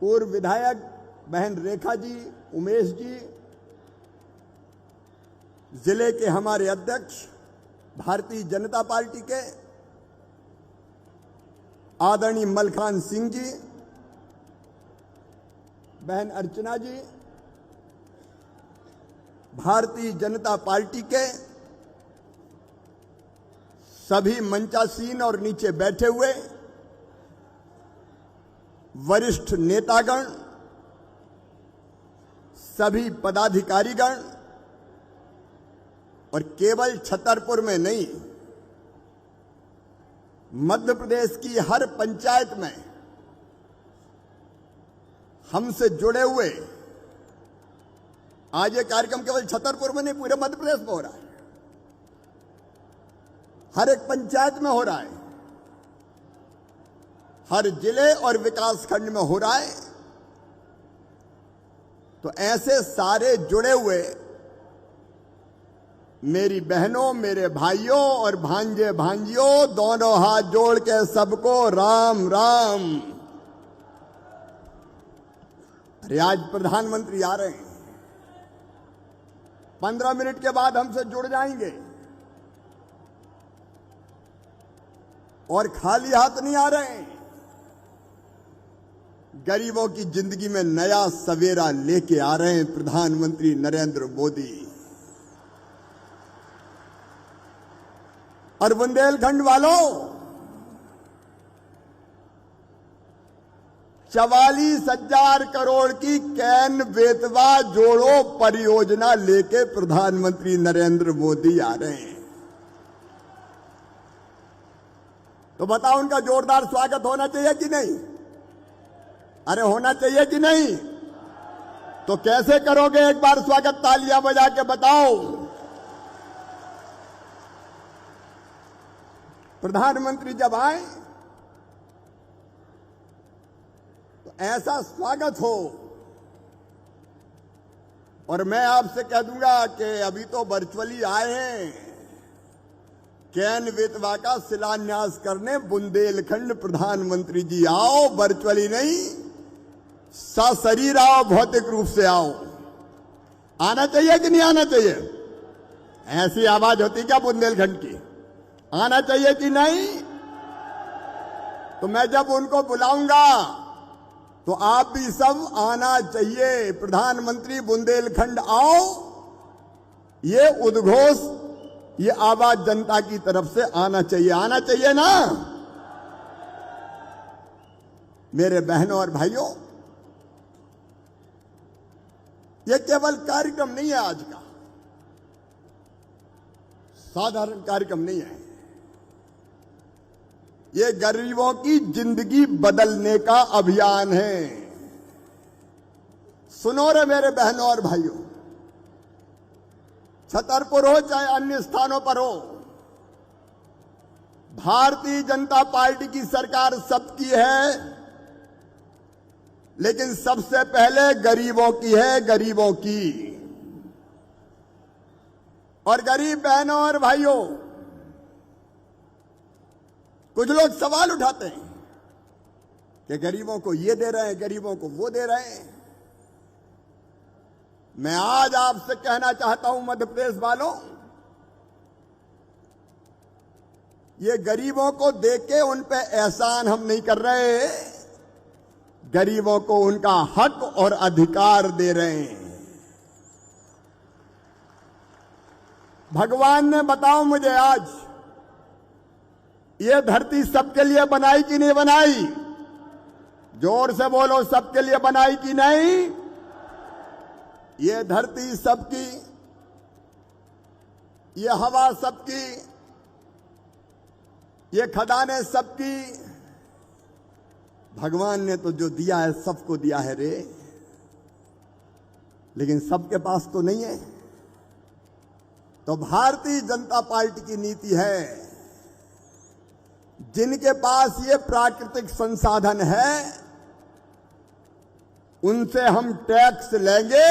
पूर्व विधायक बहन रेखा जी, उमेश जी, जिले के हमारे अध्यक्ष भारतीय जनता पार्टी के आदरणीय मलखान सिंह जी, बहन अर्चना जी, भारतीय जनता पार्टी के सभी मंचासीन और नीचे बैठे हुए वरिष्ठ नेतागण, सभी पदाधिकारीगण, और केवल छतरपुर में नहीं, मध्य प्रदेश की हर पंचायत में हमसे जुड़े हुए, आज ये कार्यक्रम केवल छतरपुर में नहीं, पूरे मध्य प्रदेश में हो रहा है, हर एक पंचायत में हो रहा है, हर जिले और विकास खंड में हो रहा है। तो ऐसे सारे जुड़े हुए मेरी बहनों, मेरे भाइयों और भांजे भांजियों, दोनों हाथ जोड़ के सबको राम राम। अरे आज प्रधानमंत्री आ रहे हैं, 15 मिनट के बाद हमसे जुड़ जाएंगे, और खाली हाथ नहीं आ रहे हैं, गरीबों की जिंदगी में नया सवेरा लेके आ रहे हैं प्रधानमंत्री नरेंद्र मोदी। और बुंदेलखंड वालों, 44,000 करोड़ की कैन बेतवा जोड़ो परियोजना लेके प्रधानमंत्री नरेंद्र मोदी आ रहे हैं। तो बताओ, उनका जोरदार स्वागत होना चाहिए कि नहीं? अरे होना चाहिए कि नहीं? तो कैसे करोगे? एक बार स्वागत तालियां बजा के बताओ। प्रधानमंत्री जब आए तो ऐसा स्वागत हो। और मैं आपसे कह दूंगा कि अभी तो वर्चुअली आए हैं, कैन बेतवा का शिलान्यास करने बुंदेलखंड प्रधानमंत्री जी आओ, वर्चुअली नहीं, सशरीर आओ, भौतिक रूप से आओ। आना चाहिए कि नहीं आना चाहिए? ऐसी आवाज होती क्या बुंदेलखंड की? आना चाहिए कि नहीं? तो मैं जब उनको बुलाऊंगा तो आप भी सब आना चाहिए। प्रधानमंत्री बुंदेलखंड आओ, ये उद्घोष, ये आवाज जनता की तरफ से आना चाहिए। आना चाहिए ना मेरे बहनों और भाइयों? ये केवल कार्यक्रम नहीं है, आज का साधारण कार्यक्रम नहीं है। ये गरीबों की जिंदगी बदलने का अभियान है। सुनो रे मेरे बहनों और भाइयों, छतरपुर हो चाहे अन्य स्थानों पर हो, भारतीय जनता पार्टी की सरकार सबकी है, लेकिन सबसे पहले गरीबों की है, गरीबों की। और गरीब बहनों और भाइयों, कुछ लोग सवाल उठाते हैं कि गरीबों को ये दे रहे हैं, गरीबों को वो दे रहे हैं। मैं आज आपसे कहना चाहता हूं मध्य प्रदेश वालों, ये गरीबों को देके उन पे एहसान हम नहीं कर रहे, गरीबों को उनका हक और अधिकार दे रहे हैं। भगवान ने, बताओ मुझे, आज ये धरती सबके लिए बनाई कि नहीं बनाई? जोर से बोलो, सबके लिए बनाई कि नहीं? ये धरती सबकी, ये हवा सबकी, ये खदानें सबकी। भगवान ने तो जो दिया है सबको दिया है रे, लेकिन सबके पास तो नहीं है। तो भारतीय जनता पार्टी की नीति है, जिनके पास ये प्राकृतिक संसाधन है उनसे हम टैक्स लेंगे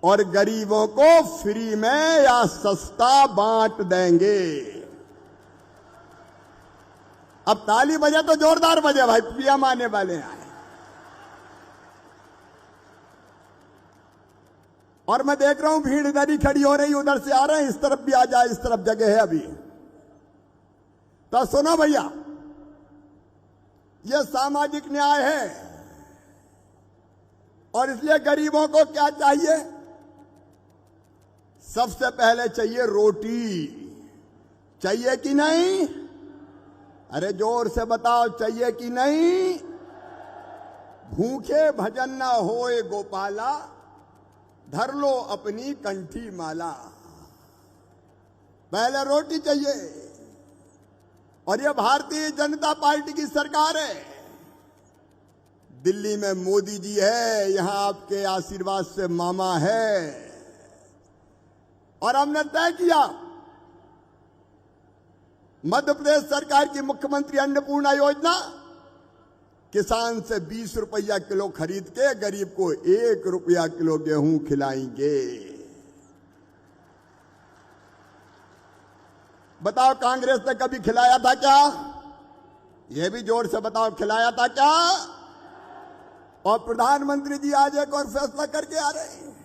और गरीबों को फ्री में या सस्ता बांट देंगे। अब ताली बजे तो जोरदार बजे भाई, पीएम आने वाले आए। और मैं देख रहा हूं भीड़ इधर ही खड़ी हो रही, उधर से आ रहे हैं, इस तरफ भी आ जाए, इस तरफ जगह है अभी। तो सुनो भैया, यह सामाजिक न्याय है और इसलिए गरीबों को क्या चाहिए? सबसे पहले चाहिए रोटी। चाहिए कि नहीं? अरे जोर से बताओ, चाहिए कि नहीं? भूखे भजन न होए गोपाला, धर लो अपनी कंठी माला। पहले रोटी चाहिए। और ये भारतीय जनता पार्टी की सरकार है, दिल्ली में मोदी जी है, यहां आपके आशीर्वाद से मामा है। और हमने तय किया, मध्य प्रदेश सरकार की मुख्यमंत्री अन्नपूर्णा योजना, किसान से 20 रुपया किलो खरीद के गरीब को 1 रुपया किलो गेहूं खिलाएंगे। बताओ, कांग्रेस ने कभी खिलाया था क्या? यह भी जोर से बताओ, खिलाया था क्या? और प्रधानमंत्री जी आज एक और फैसला करके आ रहे हैं,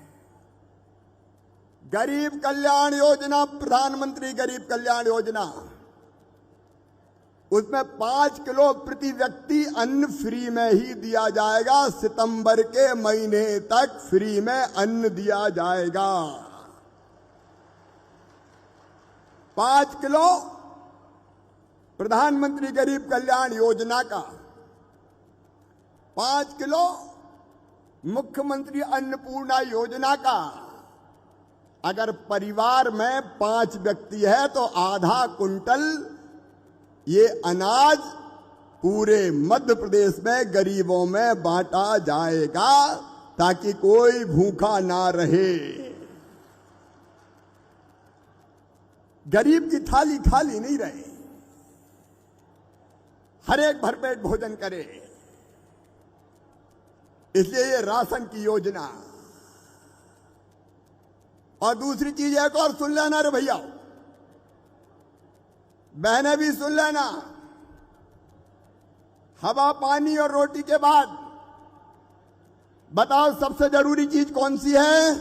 गरीब कल्याण योजना, प्रधानमंत्री गरीब कल्याण योजना, उसमें 5 किलो प्रति व्यक्ति अन्न फ्री में ही दिया जाएगा। सितंबर के महीने तक फ्री में अन्न दिया जाएगा। 5 किलो प्रधानमंत्री गरीब कल्याण योजना का, 5 किलो मुख्यमंत्री अन्नपूर्णा योजना का। अगर परिवार में 5 व्यक्ति है तो आधा कुंटल ये अनाज पूरे मध्य प्रदेश में गरीबों में बांटा जाएगा, ताकि कोई भूखा ना रहे। गरीब की थाली खाली नहीं रहे, हर एक भरपेट भोजन करे। इसलिए ये राशन की योजना। और दूसरी चीज एक और सुन लेना रे भैया, बहनें भी सुन लेना, हवा पानी और रोटी के बाद बताओ सबसे जरूरी चीज कौन सी है?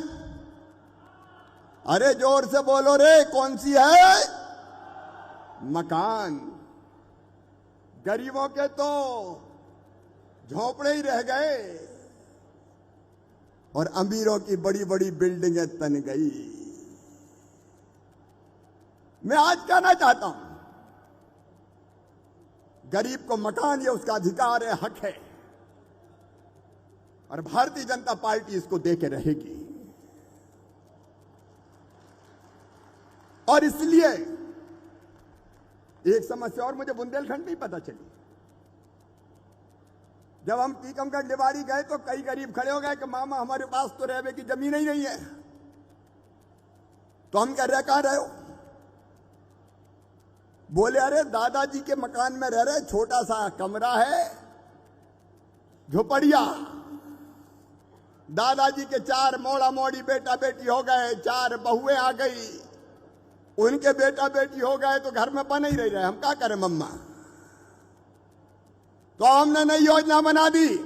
अरे जोर से बोलो रे, कौन सी है? मकान। गरीबों के तो झोपड़े ही रह गए और अमीरों की बड़ी बड़ी बिल्डिंगें तन गई। मैं आज कहना चाहता हूं, गरीब को मकान ये उसका अधिकार है, हक है, और भारतीय जनता पार्टी इसको दे के रहेगी। और इसलिए एक समस्या और मुझे बुंदेलखंड में ही पता चली। जब हम टीकमगढ़ निवाड़ी गए तो कई गरीब खड़े हो गए कि मामा हमारे पास तो रहने की जमीन ही नहीं है। तो हम कह रहे कहां रहे हो? बोले अरे दादाजी के मकान में रह रहे, छोटा सा कमरा है, झोपड़िया। दादाजी के 4 मोड़ा मोड़ी बेटा बेटी हो गए, 4 बहुएं आ गई, उनके बेटा बेटी हो गए तो घर में बन ही रहे। हम क्या करें मम्मा? तो हमने नई योजना बना दी।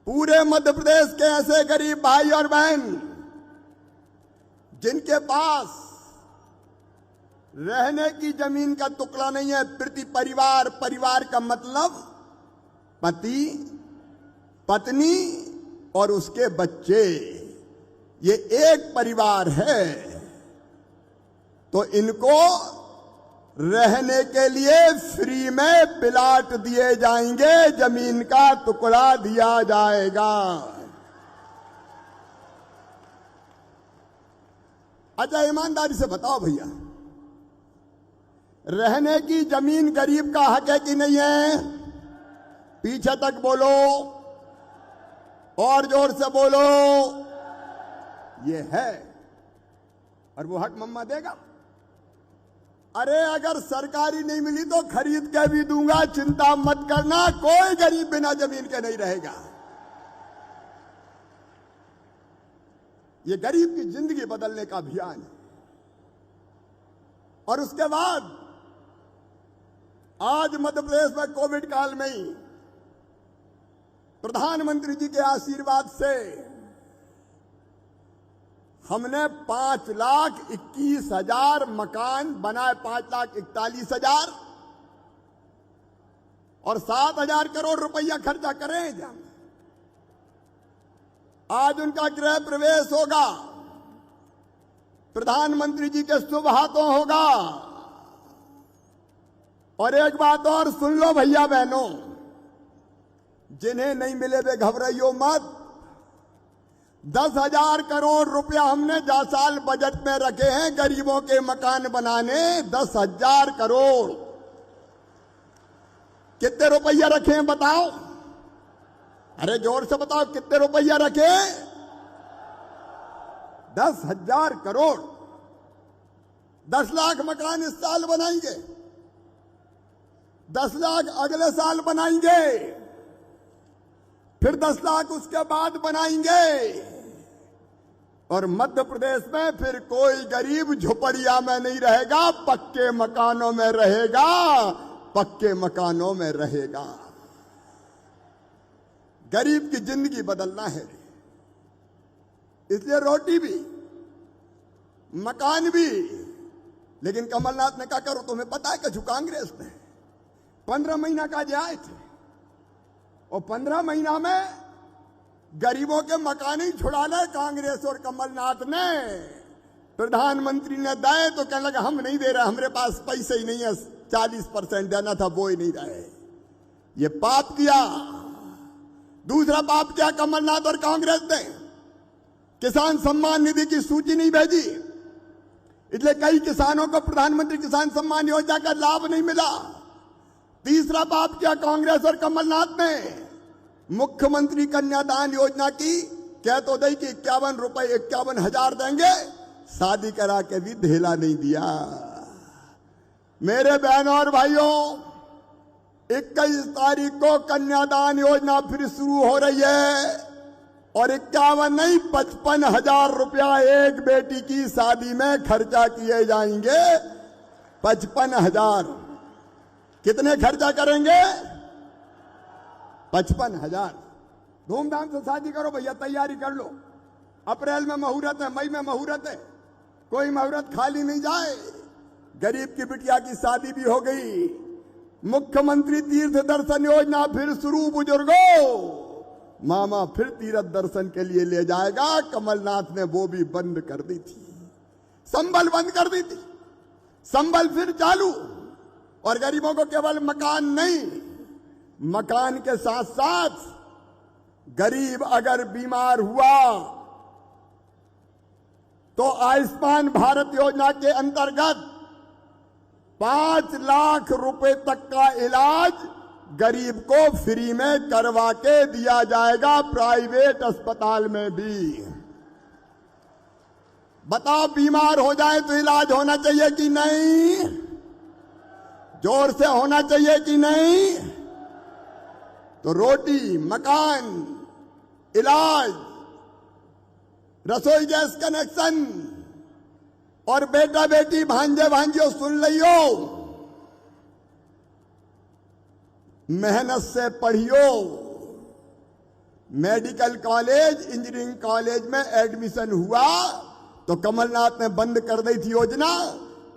पूरे मध्य प्रदेश के ऐसे गरीब भाई और बहन जिनके पास रहने की जमीन का टुकड़ा नहीं है, प्रति परिवार, परिवार का मतलब पति, पत्नी और उसके बच्चे, ये एक परिवार है, तो इनको रहने के लिए फ्री में प्लाट दिए जाएंगे, जमीन का टुकड़ा दिया जाएगा। अच्छा ईमानदारी से बताओ भैया, रहने की जमीन गरीब का हक है कि नहीं है? पीछे तक बोलो और जोर से बोलो। ये है, और वो हक मम्मा देगा। अरे अगर सरकारी नहीं मिली तो खरीद के भी दूंगा, चिंता मत करना, कोई गरीब बिना जमीन के नहीं रहेगा। ये गरीब की जिंदगी बदलने का अभियान है। और उसके बाद आज मध्य प्रदेश में कोविड काल में ही प्रधानमंत्री जी के आशीर्वाद से हमने 5,21,000 मकान बनाए, 5,41,000, और 7,000 करोड़ रुपया खर्चा करें। जब आज उनका गृह प्रवेश होगा, प्रधानमंत्री जी के शुभ हाथों होगा। और एक बात और सुन लो भैया बहनों, जिन्हें नहीं मिले वे घबराइयो मत। 10,000 करोड़ रुपया हमने 10 साल बजट में रखे हैं गरीबों के मकान बनाने। 10,000 करोड़। कितने रुपया रखे हैं बताओ? अरे जोर से बताओ, कितने रुपया रखे? 10,000 करोड़। 10 लाख मकान इस साल बनाएंगे, 10 लाख अगले साल बनाएंगे, फिर 10 लाख उसके बाद बनाएंगे। और मध्य प्रदेश में फिर कोई गरीब झोपड़िया में नहीं रहेगा, पक्के मकानों में रहेगा, पक्के मकानों में रहेगा। गरीब की जिंदगी बदलना है, इसलिए रोटी भी, मकान भी। लेकिन कमलनाथ ने क्या करो, तुम्हें पता है कि कांग्रेस ने 15 महीना का आए थे, और 15 महीना में गरीबों के मकान ही छुड़ा ले कांग्रेस और कमलनाथ ने। प्रधानमंत्री ने दिए तो कहने लगा हम नहीं दे रहे, हमारे पास पैसे ही नहीं है, 40% देना था वो ही नहीं रहे। ये पाप किया। दूसरा पाप क्या कमलनाथ और कांग्रेस ने? किसान सम्मान निधि की सूची नहीं भेजी, इसलिए कई किसानों को प्रधानमंत्री किसान सम्मान योजना का लाभ नहीं मिला। तीसरा पाप क्या कांग्रेस और कमलनाथ ने? मुख्यमंत्री कन्यादान योजना की कह तो दई कि 51,000 देंगे, शादी करा के भी धेला नहीं दिया। मेरे बहनों और भाइयों, 21 तारीख को कन्यादान योजना फिर शुरू हो रही है, और 51 नहीं 55,000 रुपया एक बेटी की शादी में खर्चा किए जाएंगे। 55,000। कितने खर्चा करेंगे? 55,000। धूमधाम से शादी करो भैया, तैयारी कर लो। अप्रैल में मुहूर्त है, मई में मुहूर्त है, कोई मुहूर्त खाली नहीं जाए। गरीब की बिटिया की शादी भी हो गई। मुख्यमंत्री तीर्थ दर्शन योजना फिर शुरू बुजुर्गों, मामा फिर तीर्थ दर्शन के लिए ले जाएगा। कमलनाथ ने वो भी बंद कर दी थी, संबल बंद कर दी थी, संबल फिर चालू। और गरीबों को केवल मकान नहीं, मकान के साथ साथ गरीब अगर बीमार हुआ तो आयुष्मान भारत योजना के अंतर्गत 5 लाख रुपए तक का इलाज गरीब को फ्री में करवा के दिया जाएगा, प्राइवेट अस्पताल में भी। बताओ, बीमार हो जाए तो इलाज होना चाहिए कि नहीं? जोर से होना चाहिए कि नहीं? तो रोटी, मकान, इलाज, रसोई गैस कनेक्शन और बेटा बेटी भांजे भांजियों सुन लियो, मेहनत से पढ़ियो। मेडिकल कॉलेज, इंजीनियरिंग कॉलेज में एडमिशन हुआ तो कमलनाथ ने बंद कर दी थी योजना।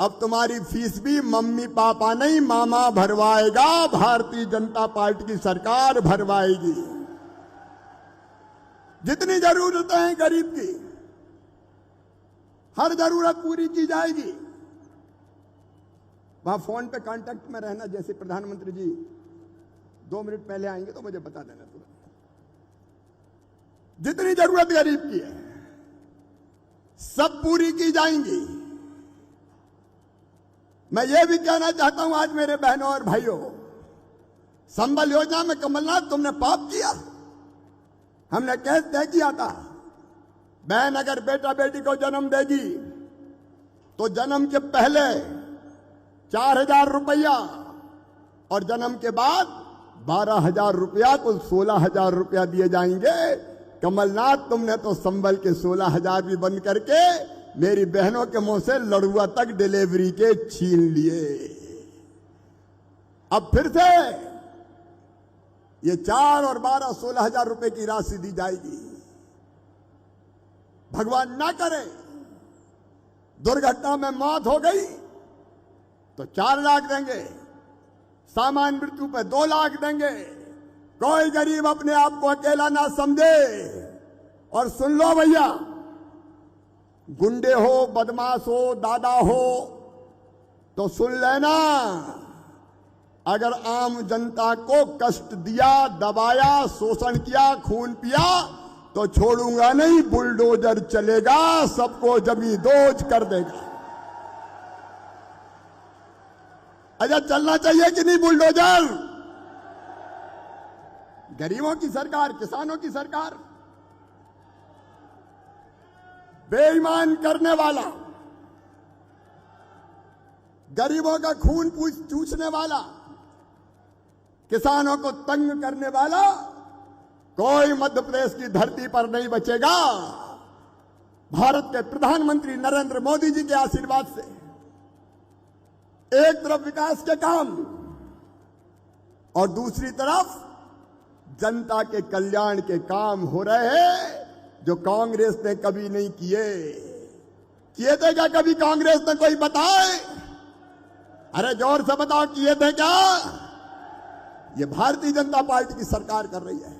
अब तुम्हारी फीस भी मम्मी पापा नहीं, मामा भरवाएगा, भारतीय जनता पार्टी की सरकार भरवाएगी। जितनी जरूरतें हैं गरीब की, हर जरूरत पूरी की जाएगी। वहां फोन पे कांटेक्ट में रहना, जैसे प्रधानमंत्री जी 2 मिनट पहले आएंगे तो मुझे बता देना तुरंत। जितनी जरूरत गरीब की है सब पूरी की जाएंगी। मैं ये भी कहना चाहता हूं आज मेरे बहनों और भाइयों, संबल योजना में कमलनाथ तुमने पाप किया। हमने केस तय किया था, बहन अगर बेटा बेटी को जन्म देगी तो जन्म के पहले 4,000 रुपया और जन्म के बाद 12,000 रुपया, कुल 16,000 रुपया दिए जाएंगे। कमलनाथ तुमने तो संबल के 16,000 भी बंद करके मेरी बहनों के मुंह से लड़ुआ तक डिलीवरी के छीन लिए। अब फिर से ये 4 और 12 16,000 रुपए की राशि दी जाएगी। भगवान ना करे दुर्घटना में मौत हो गई तो 4 लाख देंगे, सामान्य मृत्यु पे 2 लाख देंगे। कोई गरीब अपने आप को अकेला ना समझे। और सुन लो भैया, गुंडे हो, बदमाश हो, दादा हो तो सुन लेना, अगर आम जनता को कष्ट दिया, दबाया, शोषण किया, खून पिया तो छोड़ूंगा नहीं, बुलडोजर चलेगा, सबको जमींदोज कर देगा। अच्छा, चलना चाहिए कि नहीं बुलडोजर? गरीबों की सरकार, किसानों की सरकार, बेईमान करने वाला, गरीबों का खून चूसने वाला, किसानों को तंग करने वाला कोई मध्य प्रदेश की धरती पर नहीं बचेगा। भारत के प्रधानमंत्री नरेंद्र मोदी जी के आशीर्वाद से एक तरफ विकास के काम और दूसरी तरफ जनता के कल्याण के काम हो रहे हैं जो कांग्रेस ने कभी नहीं किए थे क्या? कभी कांग्रेस ने कोई बताए? अरे जोर से बताओ, किए थे क्या? ये भारतीय जनता पार्टी की सरकार कर रही है।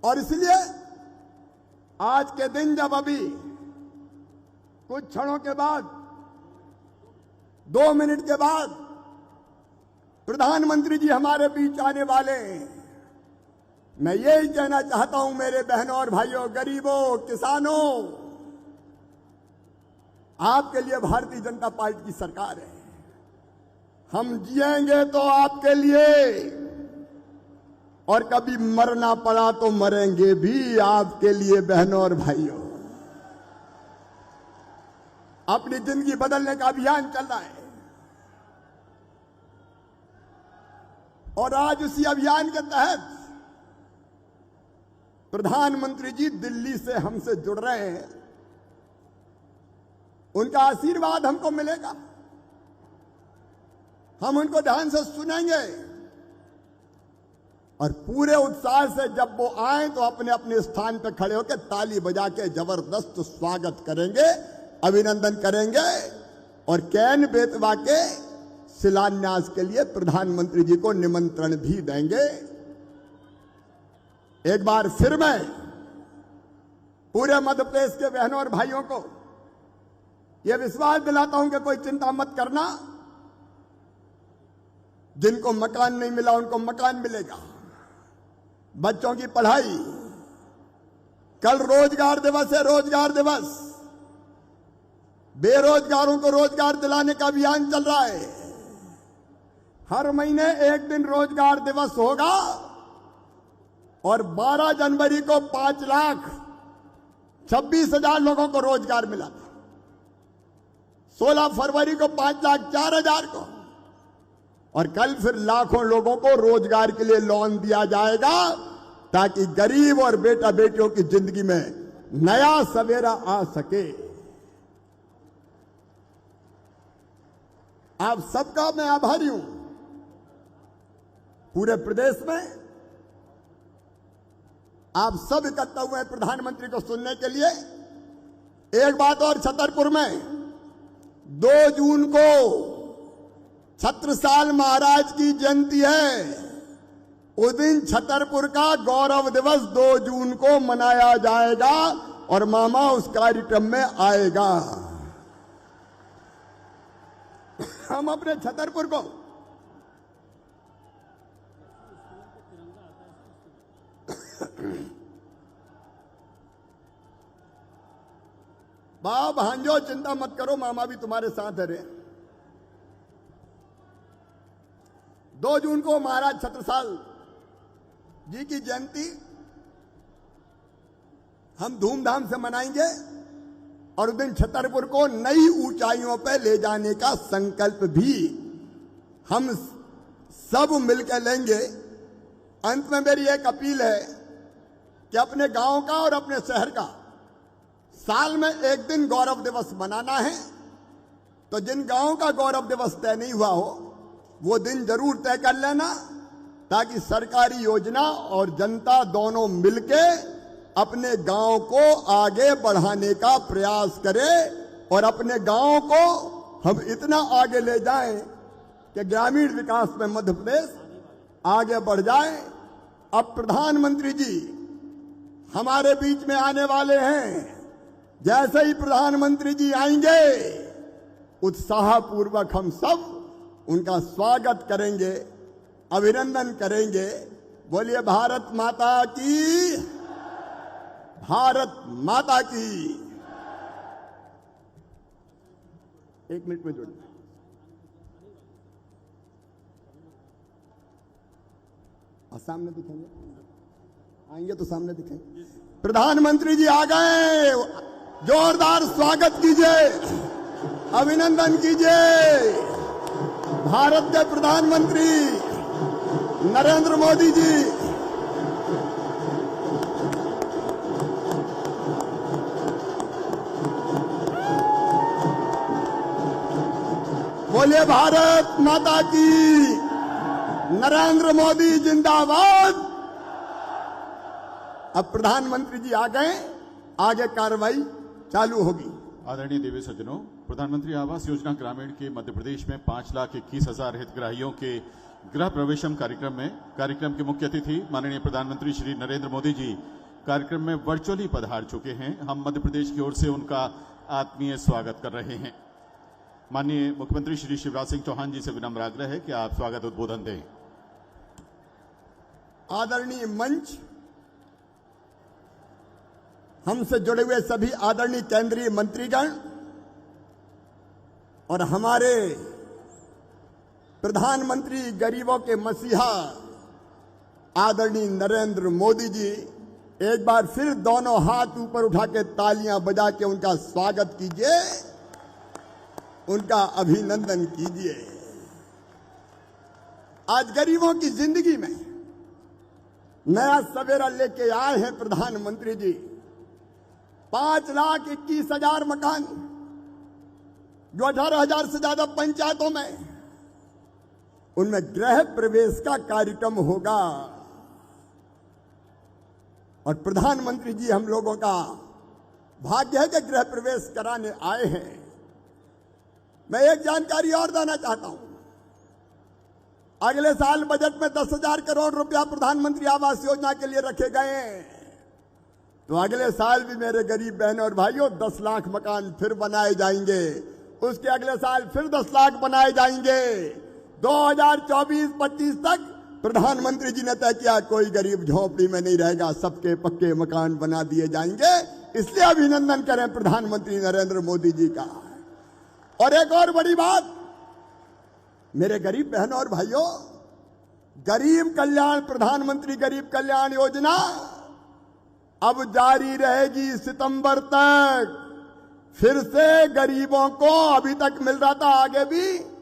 और इसलिए आज के दिन जब अभी कुछ क्षणों के बाद, 2 मिनट के बाद प्रधानमंत्री जी हमारे बीच आने वाले हैं, मैं यही कहना चाहता हूं मेरे बहनों और भाइयों, गरीबों, किसानों, आपके लिए भारतीय जनता पार्टी की सरकार है। हम जिएंगे तो आपके लिए, और कभी मरना पड़ा तो मरेंगे भी आपके लिए। बहनों और भाइयों, अपनी जिंदगी बदलने का अभियान चल रहा है और आज उसी अभियान के तहत प्रधानमंत्री जी दिल्ली से हमसे जुड़ रहे हैं। उनका आशीर्वाद हमको मिलेगा, हम उनको ध्यान से सुनेंगे। और पूरे उत्साह से जब वो आए तो अपने अपने स्थान पर खड़े होकर ताली बजा के जबरदस्त स्वागत करेंगे, अभिनंदन करेंगे और कैन बेतवा के शिलान्यास के लिए प्रधानमंत्री जी को निमंत्रण भी देंगे। एक बार फिर मैं पूरे मध्य प्रदेश के बहनों और भाइयों को यह विश्वास दिलाता हूं कि कोई चिंता मत करना, जिनको मकान नहीं मिला उनको मकान मिलेगा, बच्चों की पढ़ाई, कल रोजगार दिवस है, रोजगार दिवस, बेरोजगारों को रोजगार दिलाने का अभियान चल रहा है। हर महीने एक दिन रोजगार दिवस होगा और 12 जनवरी को 5,26,000 लोगों को रोजगार मिला था, 16 फरवरी को 5,04,000 को, और कल फिर लाखों लोगों को रोजगार के लिए लोन दिया जाएगा ताकि गरीब और बेटा बेटियों की जिंदगी में नया सवेरा आ सके। आप सबका मैं आभारी हूं। पूरे प्रदेश में आप सब इकट्ठा हुए हैं प्रधानमंत्री को सुनने के लिए। एक बात और, छतरपुर में 2 जून को छत्रसाल महाराज की जयंती है। उस दिन छतरपुर का गौरव दिवस 2 जून को मनाया जाएगा और मामा उस कार्यक्रम में आएगा। हम अपने छतरपुर को बाप भांजो चिंता मत करो, मामा भी तुम्हारे साथ है रे। 2 जून को महाराज छत्रसाल जी की जयंती हम धूमधाम से मनाएंगे और उस दिन छतरपुर को नई ऊंचाइयों पर ले जाने का संकल्प भी हम सब मिलकर लेंगे। अंत में मेरी एक अपील है कि अपने गांव का और अपने शहर का साल में एक दिन गौरव दिवस मनाना है, तो जिन गांव का गौरव दिवस तय नहीं हुआ हो वो दिन जरूर तय कर लेना, ताकि सरकारी योजना और जनता दोनों मिलके अपने गांव को आगे बढ़ाने का प्रयास करें और अपने गांव को हम इतना आगे ले जाएं कि ग्रामीण विकास में मध्य प्रदेश आगे बढ़ जाए। अब प्रधानमंत्री जी हमारे बीच में आने वाले हैं। जैसे ही प्रधानमंत्री जी आएंगे उत्साहपूर्वक हम सब उनका स्वागत करेंगे, अभिनंदन करेंगे। बोलिए भारत माता की, भारत माता की। 1 मिनट में जोड़ और सामने दिखेंगे, आएंगे तो सामने दिखेंगे। प्रधानमंत्री जी आ गए, जोरदार स्वागत कीजिए, अभिनंदन कीजिए। भारत के प्रधानमंत्री नरेंद्र मोदी जी। बोलिए भारत माता की, नरेंद्र मोदी जिंदाबाद। अब प्रधानमंत्री जी आ गए, आगे कार्रवाई चालू होगी। आदरणीय देवी सज्जनों, प्रधानमंत्री आवास योजना ग्रामीण के मध्य प्रदेश में 5,21,000 हितग्राहियों के गृह प्रवेशम कार्यक्रम के मुख्य अतिथि माननीय प्रधानमंत्री श्री नरेंद्र मोदी जी कार्यक्रम में वर्चुअली पधार चुके हैं। हम मध्य प्रदेश की ओर से उनका आत्मीय स्वागत कर रहे हैं। माननीय मुख्यमंत्री श्री शिवराज सिंह चौहान जी से विनम्र आग्रह है कि आप स्वागत उद्बोधन दें। आदरणीय मंच, हमसे जुड़े हुए सभी आदरणीय केंद्रीय मंत्रीगण और हमारे प्रधानमंत्री गरीबों के मसीहा आदरणीय नरेंद्र मोदी जी, एक बार फिर दोनों हाथ ऊपर उठा के तालियां बजा के उनका स्वागत कीजिए, उनका अभिनंदन कीजिए। आज गरीबों की जिंदगी में नया सवेरा लेके आए हैं प्रधानमंत्री जी। 5,21,000 मकान, जो 18,000 से ज्यादा पंचायतों में, उनमें गृह प्रवेश का कार्यक्रम होगा। और प्रधानमंत्री जी हम लोगों का भाग्य है कि गृह प्रवेश कराने आए हैं। मैं एक जानकारी और देना चाहता हूं। अगले साल बजट में 10,000 करोड़ रुपया प्रधानमंत्री आवास योजना के लिए रखे गए हैं, तो अगले साल भी मेरे गरीब बहनों और भाइयों 10 लाख मकान फिर बनाए जाएंगे। उसके अगले साल फिर 10 लाख बनाए जाएंगे। 2024-25 तक प्रधानमंत्री जी ने तय किया कोई गरीब झोपड़ी में नहीं रहेगा, सबके पक्के मकान बना दिए जाएंगे। इसलिए अभिनंदन करें प्रधानमंत्री नरेंद्र मोदी जी का। और एक और बड़ी बात, मेरे गरीब बहनों और भाइयों, गरीब कल्याण प्रधानमंत्री गरीब कल्याण योजना अब जारी रहेगी सितंबर तक। फिर से गरीबों को अभी तक मिल रहा था, आगे भी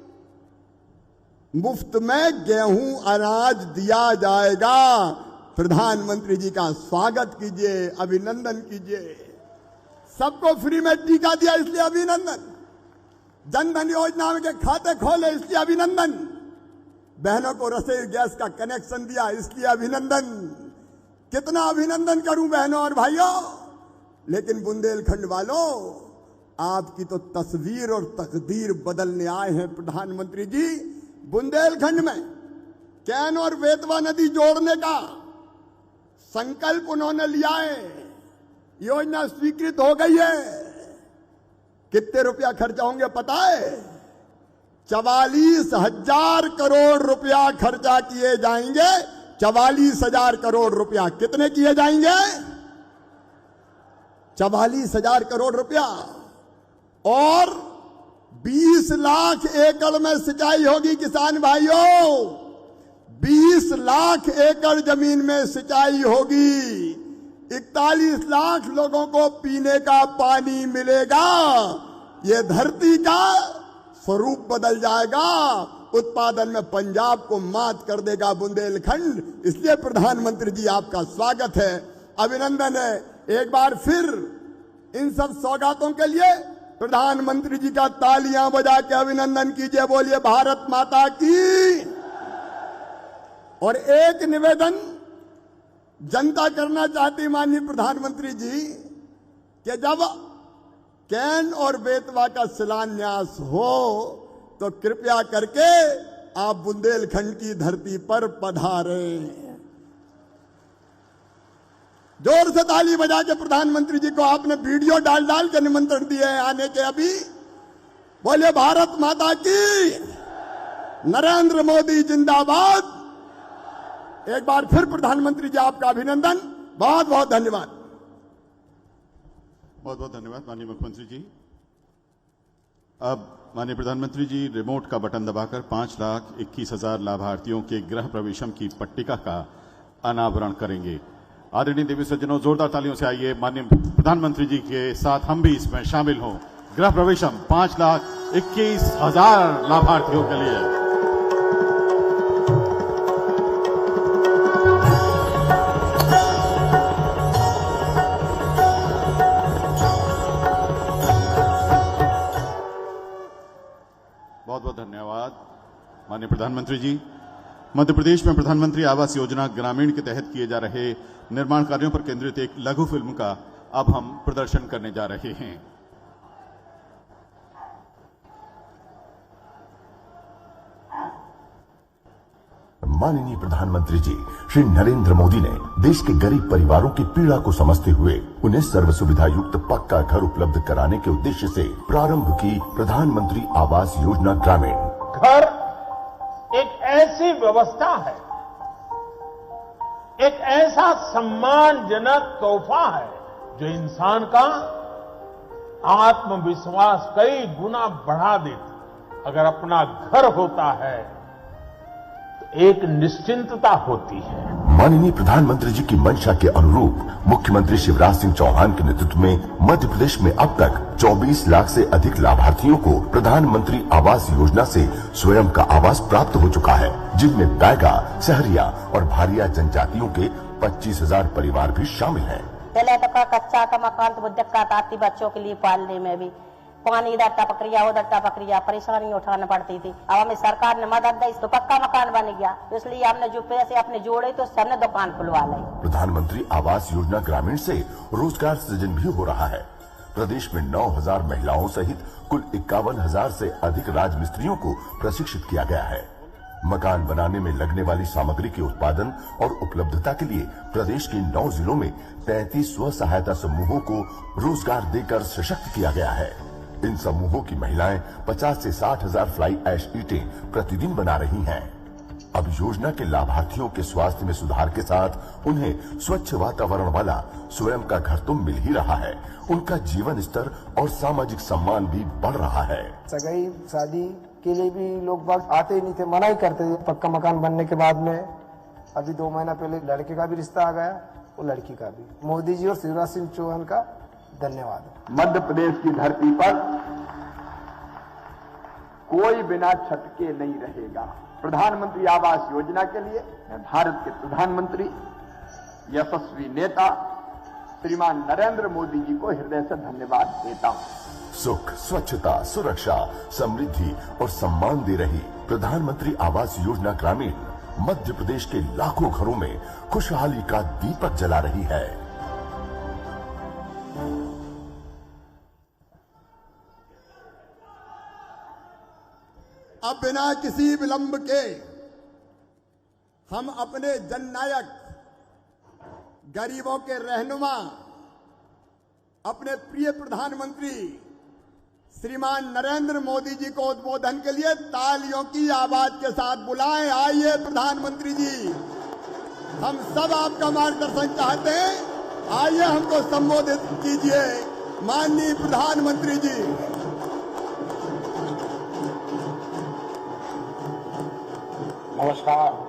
मुफ्त में गेहूं अनाज दिया जाएगा। प्रधानमंत्री जी का स्वागत कीजिए, अभिनंदन कीजिए। सबको फ्री में टीका दिया, इसलिए अभिनंदन। जनधन योजना के खाते खोले, इसलिए अभिनंदन। बहनों को रसोई गैस का कनेक्शन दिया, इसलिए अभिनंदन। कितना अभिनंदन करूं बहनों और भाइयों। लेकिन बुंदेलखंड वालों, आपकी तो तस्वीर और तकदीर बदलने आए हैं प्रधानमंत्री जी। बुंदेलखंड में कैन और बेतवा नदी जोड़ने का संकल्प उन्होंने लिया है। योजना स्वीकृत हो गई है। कितने रुपया खर्चा होंगे पता है? 44,000 करोड़ रुपया खर्चा किए जाएंगे। 44,000 करोड़ रुपया कितने किए जाएंगे? 44,000 करोड़ रुपया। और 20 लाख एकड़ में सिंचाई होगी किसान भाइयों। 20 लाख एकड़ जमीन में सिंचाई होगी। 41 लाख लोगों को पीने का पानी मिलेगा। ये धरती का स्वरूप बदल जाएगा। उत्पादन में पंजाब को मात कर देगा बुंदेलखंड। इसलिए प्रधानमंत्री जी आपका स्वागत है, अभिनंदन है। एक बार फिर इन सब सौगातों के लिए प्रधानमंत्री जी का तालियां बजा के अभिनंदन कीजिए। बोलिए भारत माता की। और एक निवेदन जनता करना चाहती माननीय प्रधानमंत्री जी कि जब कैन और बेतवा का शिलान्यास हो तो कृपया करके आप बुंदेलखंड की धरती पर पधारें। जोर से ताली बजा के प्रधानमंत्री जी को आपने वीडियो डाल डाल के निमंत्रण दिए हैं आने के। अभी बोलिए भारत माता की, नरेंद्र मोदी जिंदाबाद। एक बार फिर प्रधानमंत्री जी आपका अभिनंदन, बहुत बहुत धन्यवाद। बहुत बहुत धन्यवाद माननीय मुख्यमंत्री जी। अब माननीय प्रधानमंत्री जी रिमोट का बटन दबाकर 5,21,000 लाभार्थियों के गृह प्रवेशम की पट्टिका का अनावरण करेंगे। आदरणीय देवी सज्जनों, जोरदार तालियों से आइए माननीय प्रधानमंत्री जी के साथ हम भी इसमें शामिल हों। गृह प्रवेशम 5,21,000 लाभार्थियों के लिए। बहुत बहुत धन्यवाद माननीय प्रधानमंत्री जी। मध्य प्रदेश में प्रधानमंत्री आवास योजना ग्रामीण के तहत किए जा रहे निर्माण कार्यों पर केंद्रित एक लघु फिल्म का अब हम प्रदर्शन करने जा रहे हैं। माननीय प्रधानमंत्री जी श्री नरेंद्र मोदी ने देश के गरीब परिवारों की पीड़ा को समझते हुए उन्हें सर्व सुविधा युक्त पक्का घर उपलब्ध कराने के उद्देश्य से प्रारंभ की प्रधानमंत्री आवास योजना ग्रामीण। घर एक ऐसी व्यवस्था है, एक ऐसा सम्मानजनक तोहफा है जो इंसान का आत्मविश्वास कई गुना बढ़ा देता। अगर अपना घर होता है तो एक निश्चिंतता होती है। माननीय प्रधानमंत्री जी की मंशा के अनुरूप मुख्यमंत्री शिवराज सिंह चौहान के नेतृत्व में मध्य प्रदेश में अब तक 24 लाख से अधिक लाभार्थियों को प्रधानमंत्री आवास योजना से स्वयं का आवास प्राप्त हो चुका है, जिनमें बैगा, सहरिया और भारिया जनजातियों के 25,000 परिवार भी शामिल हैं। पहले तो कच्चा का मकान तो दिक्कत आती बच्चों के लिए पालने में भी, पानी इधर टपक रिया उधर टपक रिया, परेशानी उठाना पड़ती थी। अब हमें सरकार ने मदद दी तो पक्का मकान बन गया, इसलिए हमने जो पैसे अपने जोड़े तो हमने दुकान खुलवा ली। प्रधानमंत्री आवास योजना ग्रामीण से रोजगार सृजन भी हो रहा है। प्रदेश में 9,000 महिलाओं सहित कुल 51,000 से अधिक राजमिस्त्रियों को प्रशिक्षित किया गया है। मकान बनाने में लगने वाली सामग्री के उत्पादन और उपलब्धता के लिए प्रदेश के 9 जिलों में 33 स्व सहायता समूहों को रोजगार देकर सशक्त किया गया है। इन समूहों की महिलाएं 50 से 60,000 फ्लाई ऐश ईंटें प्रतिदिन बना रही हैं। अब योजना के लाभार्थियों के स्वास्थ्य में सुधार के साथ उन्हें स्वच्छ वातावरण वाला स्वयं का घर तो मिल ही रहा है, उनका जीवन स्तर और सामाजिक सम्मान भी बढ़ रहा है। सगाई शादी के लिए भी लोग बाग आते ही नहीं थे, मना ही करते थे। पक्का मकान बनने के बाद में अभी 2 महीना पहले लड़के का भी रिश्ता आ गया और लड़की का भी। मोदी जी और शिवराज सिंह चौहान का धन्यवाद। मध्य प्रदेश की धरती पर कोई बिना छत के नहीं रहेगा। प्रधानमंत्री आवास योजना के लिए मैं भारत के प्रधानमंत्री यशस्वी नेता श्रीमान नरेंद्र मोदी जी को हृदय से धन्यवाद देता हूं। सुख, स्वच्छता, सुरक्षा, समृद्धि और सम्मान दे रही प्रधानमंत्री आवास योजना ग्रामीण मध्य प्रदेश के लाखों घरों में खुशहाली का दीपक जला रही है। अब बिना किसी विलंब के हम अपने जननायक, गरीबों के रहनुमा, अपने प्रिय प्रधानमंत्री श्रीमान नरेंद्र मोदी जी को उद्बोधन के लिए तालियों की आवाज के साथ बुलाएं। आइए प्रधानमंत्री जी, हम सब आपका मार्गदर्शन चाहते हैं। आइए हमको संबोधित कीजिए माननीय प्रधानमंत्री जी। नमस्कार।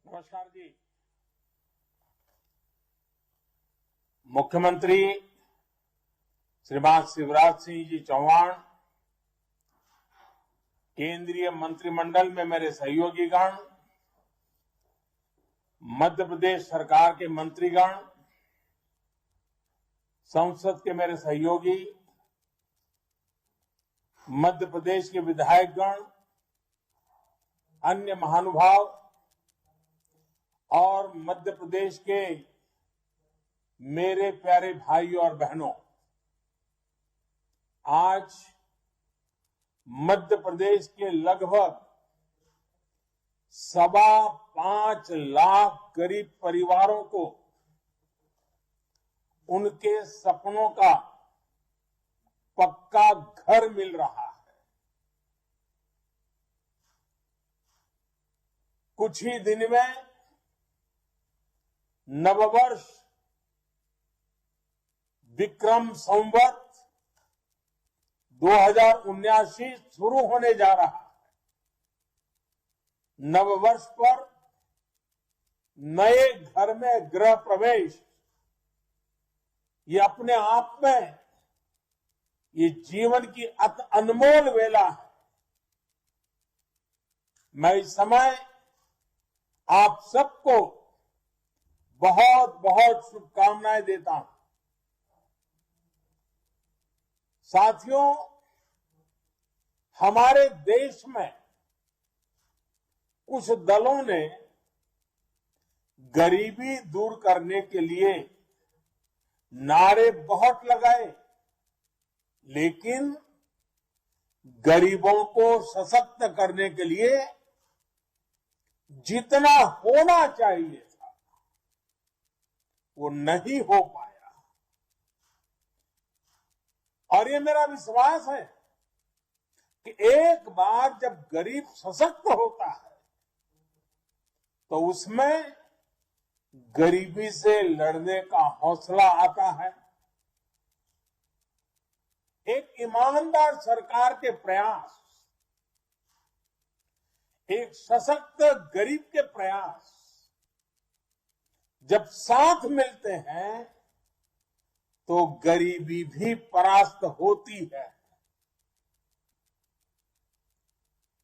नमस्कार जी। मुख्यमंत्री श्रीमान शिवराज सिंह जी चौहान, केंद्रीय मंत्रिमंडल में मेरे सहयोगीगण, मध्य प्रदेश सरकार के मंत्रीगण, संसद के मेरे सहयोगी, मध्य प्रदेश के विधायकगण, अन्य महानुभाव और मध्य प्रदेश के मेरे प्यारे भाइयों और बहनों, आज मध्य प्रदेश के लगभग 5.25 लाख गरीब परिवारों को उनके सपनों का पक्का घर मिल रहा है। कुछ ही दिन में नववर्ष विक्रम संवत 2079 शुरू होने जा रहा है। नववर्ष पर नए घर में गृह प्रवेश, ये अपने आप में ये जीवन की अनमोल वेला है। मैं इस समय आप सबको बहुत बहुत शुभकामनाएं देता हूं। साथियों, हमारे देश में कुछ दलों ने गरीबी दूर करने के लिए नारे बहुत लगाए, लेकिन गरीबों को सशक्त करने के लिए जितना होना चाहिए था वो नहीं हो पाया। और ये मेरा विश्वास है कि एक बार जब गरीब सशक्त होता है तो उसमें गरीबी से लड़ने का हौसला आता है। एक ईमानदार सरकार के प्रयास, एक सशक्त गरीब के प्रयास जब साथ मिलते हैं तो गरीबी भी परास्त होती है।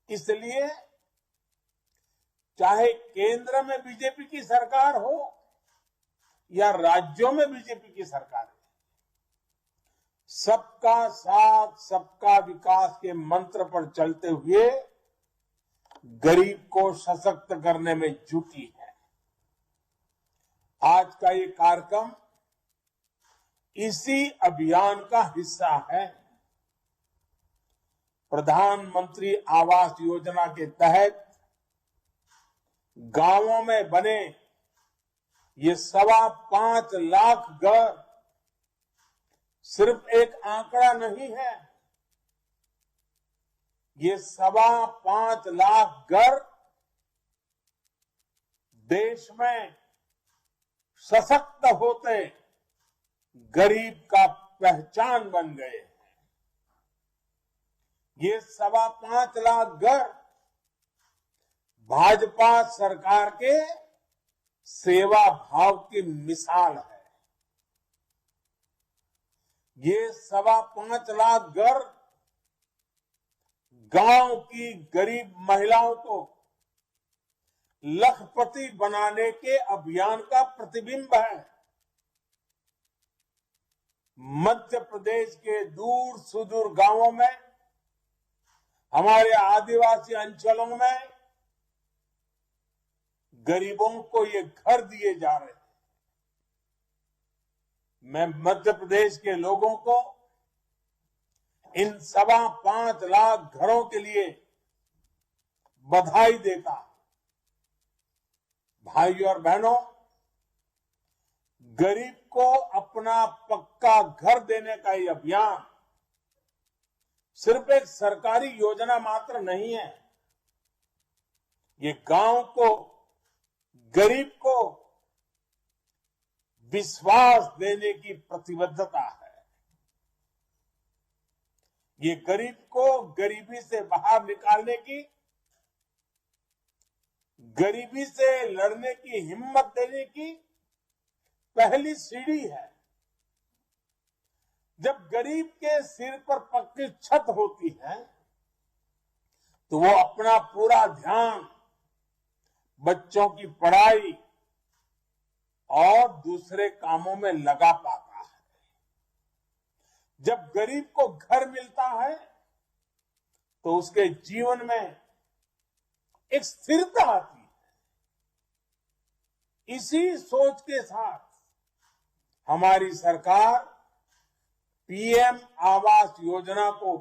इसलिए चाहे केंद्र में बीजेपी की सरकार हो या राज्यों में बीजेपी की सरकार है, सबका साथ सबका विकास के मंत्र पर चलते हुए गरीब को सशक्त करने में जुटी है। आज का ये कार्यक्रम इसी अभियान का हिस्सा है। प्रधानमंत्री आवास योजना के तहत गांवों में बने ये 5.25 लाख घर सिर्फ एक आंकड़ा नहीं है, ये 5.25 लाख घर देश में सशक्त होते गरीब का पहचान बन गए। ये 5.25 लाख घर भाजपा सरकार के सेवा भाव की मिसाल है। ये 5.25 लाख घर गांव की गरीब महिलाओं को लखपति बनाने के अभियान का प्रतिबिंब है। मध्य प्रदेश के दूर सुदूर गांवों में, हमारे आदिवासी अंचलों में गरीबों को ये घर दिए जा रहे हैं। मैं मध्य प्रदेश के लोगों को इन 5.25 लाख घरों के लिए बधाई देता हूं। भाइयों और बहनों, गरीब को अपना पक्का घर देने का ये अभियान सिर्फ एक सरकारी योजना मात्र नहीं है। ये गांव को, गरीब को विश्वास देने की प्रतिबद्धता है। ये गरीब को गरीबी से बाहर निकालने की, गरीबी से लड़ने की हिम्मत देने की पहली सीढ़ी है। जब गरीब के सिर पर पक्की छत होती है तो वो अपना पूरा ध्यान बच्चों की पढ़ाई और दूसरे कामों में लगा पाता है। जब गरीब को घर मिलता है तो उसके जीवन में एक स्थिरता आती है। इसी सोच के साथ हमारी सरकार पीएम आवास योजना को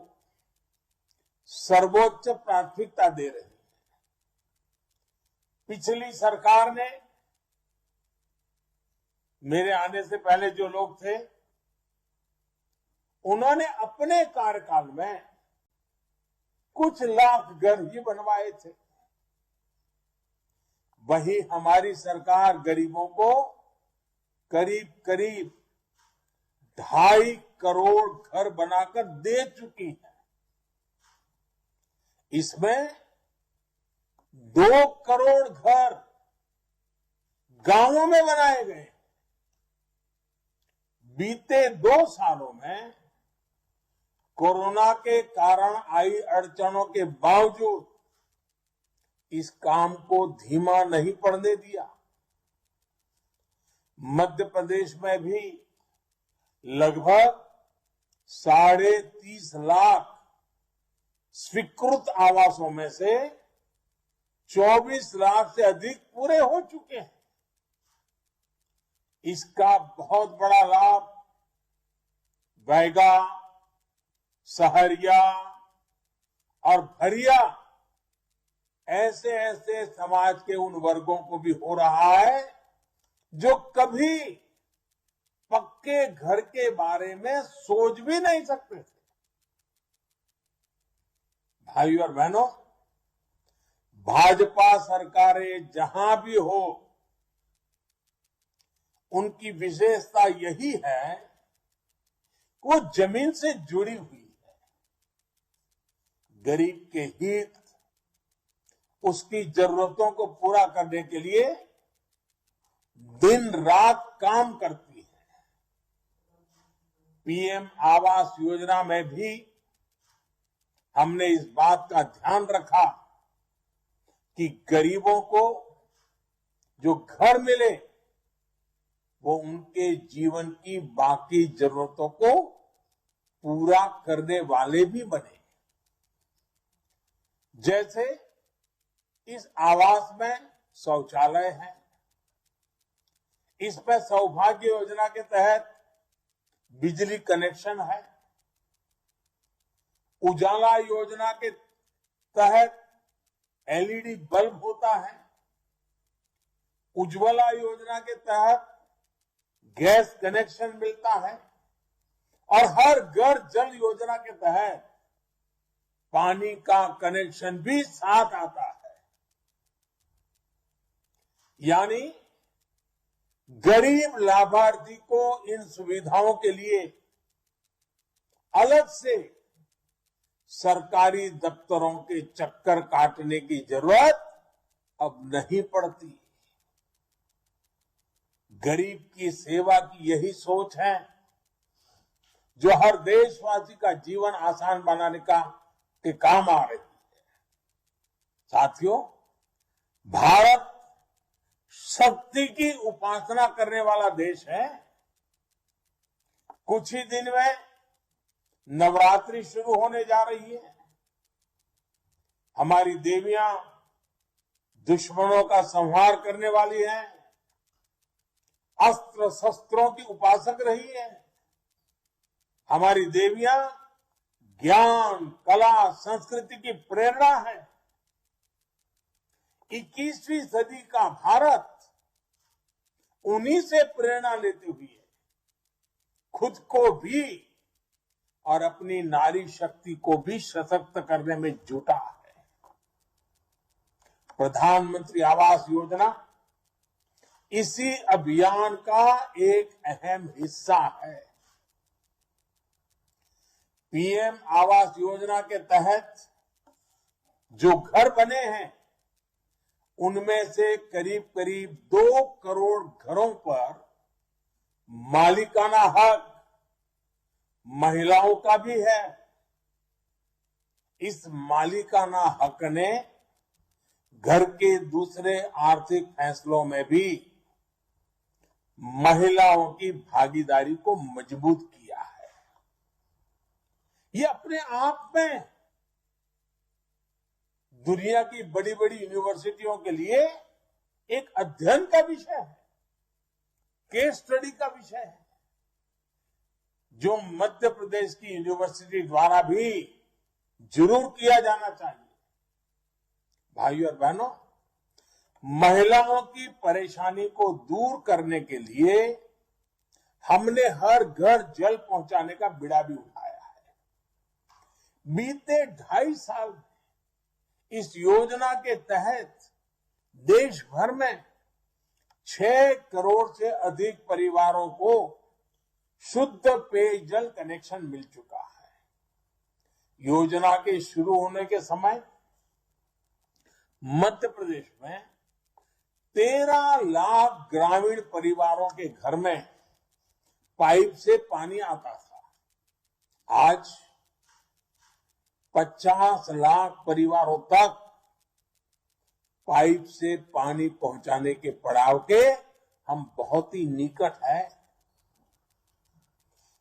सर्वोच्च प्राथमिकता दे रही है। पिछली सरकार ने, मेरे आने से पहले जो लोग थे, उन्होंने अपने कार्यकाल में कुछ लाख घर ही बनवाए थे। वही हमारी सरकार गरीबों को करीब करीब 2.5 करोड़ घर बनाकर दे चुकी है। इसमें 2 करोड़ घर गांवों में बनाए गए। बीते 2 सालों में कोरोना के कारण आई अड़चनों के बावजूद इस काम को धीमा नहीं पड़ने दिया। मध्य प्रदेश में भी लगभग 30.5 लाख स्वीकृत आवासों में से 24 लाख से अधिक पूरे हो चुके हैं। इसका बहुत बड़ा लाभ बैगा, सहरिया, और भरिया ऐसे ऐसे समाज के उन वर्गों को भी हो रहा है जो कभी पक्के घर के बारे में सोच भी नहीं सकते थे। भाइयों और बहनों, भाजपा सरकारें जहां भी हो, उनकी विशेषता यही है कि वो जमीन से जुड़ी हुई है। गरीब के हित, उसकी जरूरतों को पूरा करने के लिए दिन रात काम करती है। पीएम आवास योजना में भी हमने इस बात का ध्यान रखा कि गरीबों को जो घर मिले वो उनके जीवन की बाकी जरूरतों को पूरा करने वाले भी बने। जैसे इस आवास में शौचालय है, इसमें सौभाग्य योजना के तहत बिजली कनेक्शन है, उजाला योजना के तहत एलईडी बल्ब होता है, उज्ज्वला योजना के तहत गैस कनेक्शन मिलता है और हर घर जल योजना के तहत पानी का कनेक्शन भी साथ आता है। यानी गरीब लाभार्थी को इन सुविधाओं के लिए अलग से सरकारी दफ्तरों के चक्कर काटने की जरूरत अब नहीं पड़ती। गरीब की सेवा की यही सोच है जो हर देशवासी का जीवन आसान बनाने के काम आ रही है। साथियों, भारत शक्ति की उपासना करने वाला देश है। कुछ ही दिन में नवरात्रि शुरू होने जा रही है। हमारी देवियां दुश्मनों का संहार करने वाली हैं, अस्त्र शस्त्रों की उपासक रही है। हमारी देवियां ज्ञान, कला, संस्कृति की प्रेरणा है। 21वीं सदी का भारत उन्हीं से प्रेरणा लेते हुए खुद को भी और अपनी नारी शक्ति को भी सशक्त करने में जुटा है। प्रधानमंत्री आवास योजना इसी अभियान का एक अहम हिस्सा है। पीएम आवास योजना के तहत जो घर बने हैं, उनमें से करीब करीब 2 करोड़ घरों पर मालिकाना हक महिलाओं का भी है। इस मालिकाना हक ने घर के दूसरे आर्थिक फैसलों में भी महिलाओं की भागीदारी को मजबूत किया है। ये अपने आप में दुनिया की बड़ी बड़ी यूनिवर्सिटियों के लिए एक अध्ययन का विषय है, केस स्टडी का विषय है, जो मध्य प्रदेश की यूनिवर्सिटी द्वारा भी जरूर किया जाना चाहिए। भाइयों और बहनों, महिलाओं की परेशानी को दूर करने के लिए हमने हर घर जल पहुंचाने का बीड़ा भी उठाया है। बीते 2.5 साल में इस योजना के तहत देश भर में 6 करोड़ से अधिक परिवारों को शुद्ध पेयजल कनेक्शन मिल चुका है। योजना के शुरू होने के समय मध्य प्रदेश में 13 लाख ग्रामीण परिवारों के घर में पाइप से पानी आता था। आज 50 लाख परिवारों तक पाइप से पानी पहुंचाने के पड़ाव के हम बहुत ही निकट हैं।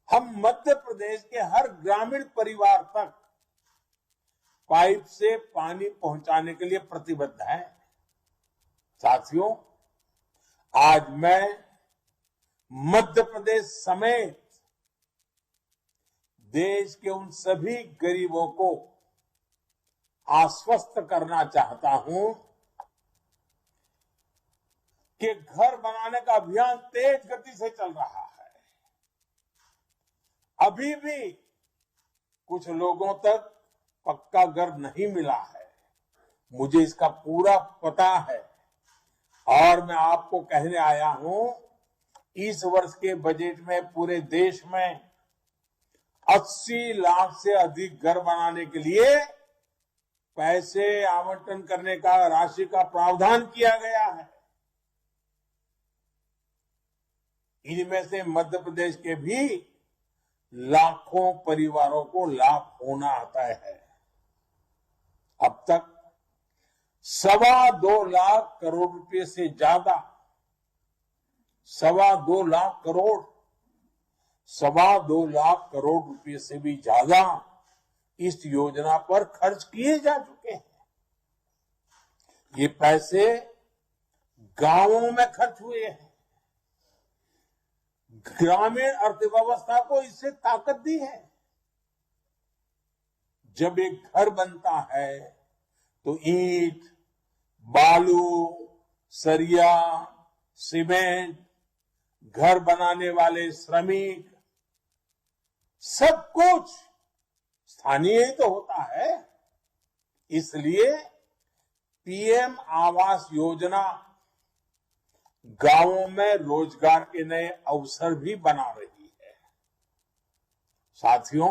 हम मध्य प्रदेश के हर ग्रामीण परिवार तक पाइप से पानी पहुंचाने के लिए प्रतिबद्ध हैं। साथियों, आज मैं मध्य प्रदेश समेत देश के उन सभी गरीबों को आश्वस्त करना चाहता हूं कि घर बनाने का अभियान तेज गति से चल रहा है। अभी भी कुछ लोगों तक पक्का घर नहीं मिला है, मुझे इसका पूरा पता है और मैं आपको कहने आया हूं, इस वर्ष के बजट में पूरे देश में 80 लाख से अधिक घर बनाने के लिए पैसे आवंटन करने का, राशि का प्रावधान किया गया है। इनमें से मध्य प्रदेश के भी लाखों परिवारों को लाभ होना आता है। अब तक 2.25 लाख करोड़ रुपए से ज्यादा, 2.25 लाख करोड़, 2.25 लाख करोड़ रुपए से भी ज्यादा इस योजना पर खर्च किए जा चुके हैं। ये पैसे गांवों में खर्च हुए हैं, ग्रामीण अर्थव्यवस्था को इससे ताकत दी है। जब एक घर बनता है तो ईंट, बालू, सरिया, सीमेंट, घर बनाने वाले श्रमिक, सब कुछ स्थानीय ही तो होता है। इसलिए पीएम आवास योजना गांवों में रोजगार के नए अवसर भी बना रही है। साथियों,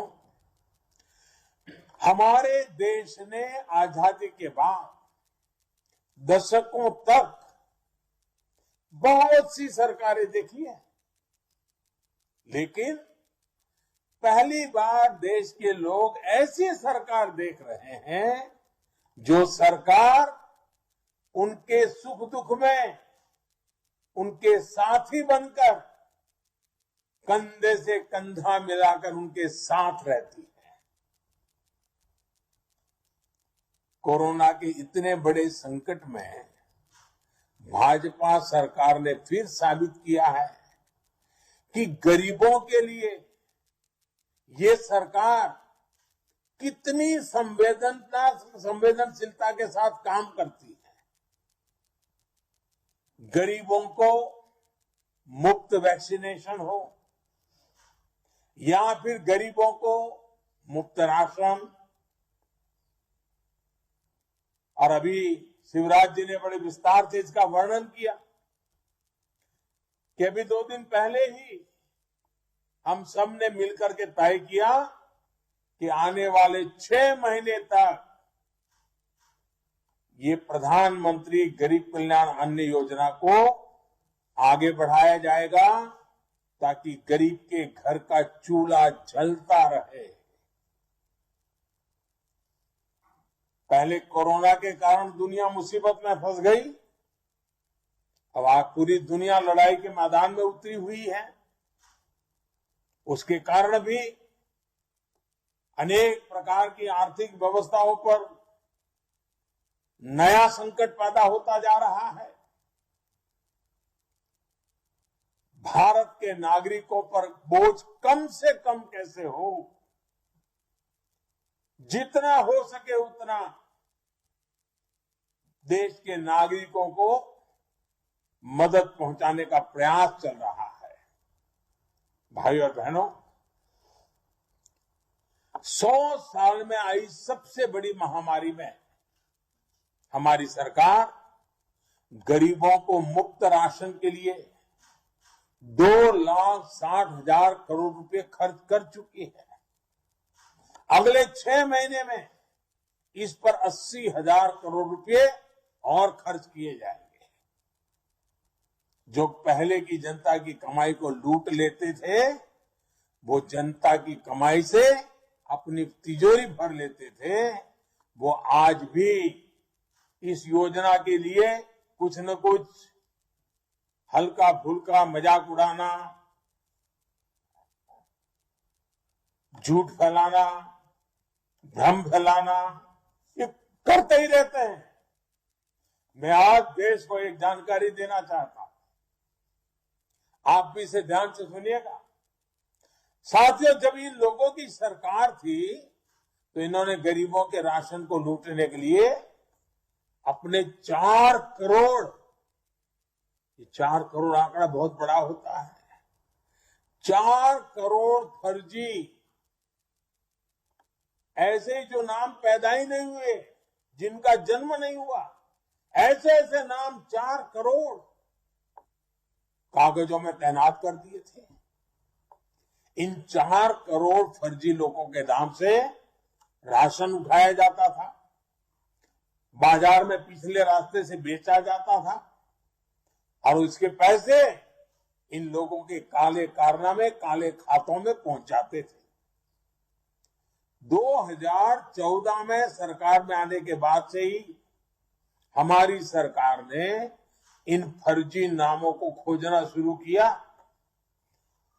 हमारे देश ने आजादी के बाद दशकों तक बहुत सी सरकारें देखी है, लेकिन पहली बार देश के लोग ऐसी सरकार देख रहे हैं जो सरकार उनके सुख दुख में उनके साथी बनकर, कंधे से कंधा मिलाकर उनके साथ रहती है। कोरोना के इतने बड़े संकट में भाजपा सरकार ने फिर साबित किया है कि गरीबों के लिए ये सरकार कितनी संवेदनशीलता के साथ काम करती है। गरीबों को मुफ्त वैक्सीनेशन हो या फिर गरीबों को मुफ्त राशन, और अभी शिवराज जी ने बड़े विस्तार से इसका वर्णन किया कि अभी 2 दिन पहले ही हम सब ने मिलकर के तय किया कि आने वाले 6 महीने तक ये प्रधानमंत्री गरीब कल्याण अन्न योजना को आगे बढ़ाया जाएगा ताकि गरीब के घर का चूल्हा जलता रहे। पहले कोरोना के कारण दुनिया मुसीबत में फंस गई, अब आज पूरी दुनिया लड़ाई के मैदान में उतरी हुई है। उसके कारण भी अनेक प्रकार की आर्थिक व्यवस्थाओं पर नया संकट पैदा होता जा रहा है। भारत के नागरिकों पर बोझ कम से कम कैसे हो, जितना हो सके उतना देश के नागरिकों को मदद पहुंचाने का प्रयास चल रहा है। भाइयों और बहनों, 100 साल में आई सबसे बड़ी महामारी में हमारी सरकार गरीबों को मुफ्त राशन के लिए 2,60,000 करोड़ रुपए खर्च कर चुकी है। अगले 6 महीने में इस पर 80,000 करोड़ रुपए और खर्च किए जाएंगे। जो पहले की जनता की कमाई को लूट लेते थे, वो जनता की कमाई से अपनी तिजोरी भर लेते थे, वो आज भी इस योजना के लिए कुछ न कुछ हल्का फुल्का मजाक उड़ाना, झूठ फैलाना, भ्रम फैलाना, ये करते ही रहते हैं। मैं आज देश को एक जानकारी देना चाहता हूं, आप भी इसे ध्यान से सुनिएगा। साथियों, जब इन लोगों की सरकार थी तो इन्होंने गरीबों के राशन को लूटने के लिए अपने 4 करोड़, ये 4 करोड़ आंकड़ा बहुत बड़ा होता है, 4 करोड़ फर्जी, ऐसे जो नाम पैदा ही नहीं हुए, जिनका जन्म नहीं हुआ, ऐसे ऐसे नाम 4 करोड़ कागजों में तैनात कर दिए थे। इन 4 करोड़ फर्जी लोगों के नाम से राशन उठाया जाता था, बाजार में पिछले रास्ते से बेचा जाता था और उसके पैसे इन लोगों के काले कारनामे, काले खातों में पहुंच जाते थे। 2014 में सरकार में आने के बाद से ही हमारी सरकार ने इन फर्जी नामों को खोजना शुरू किया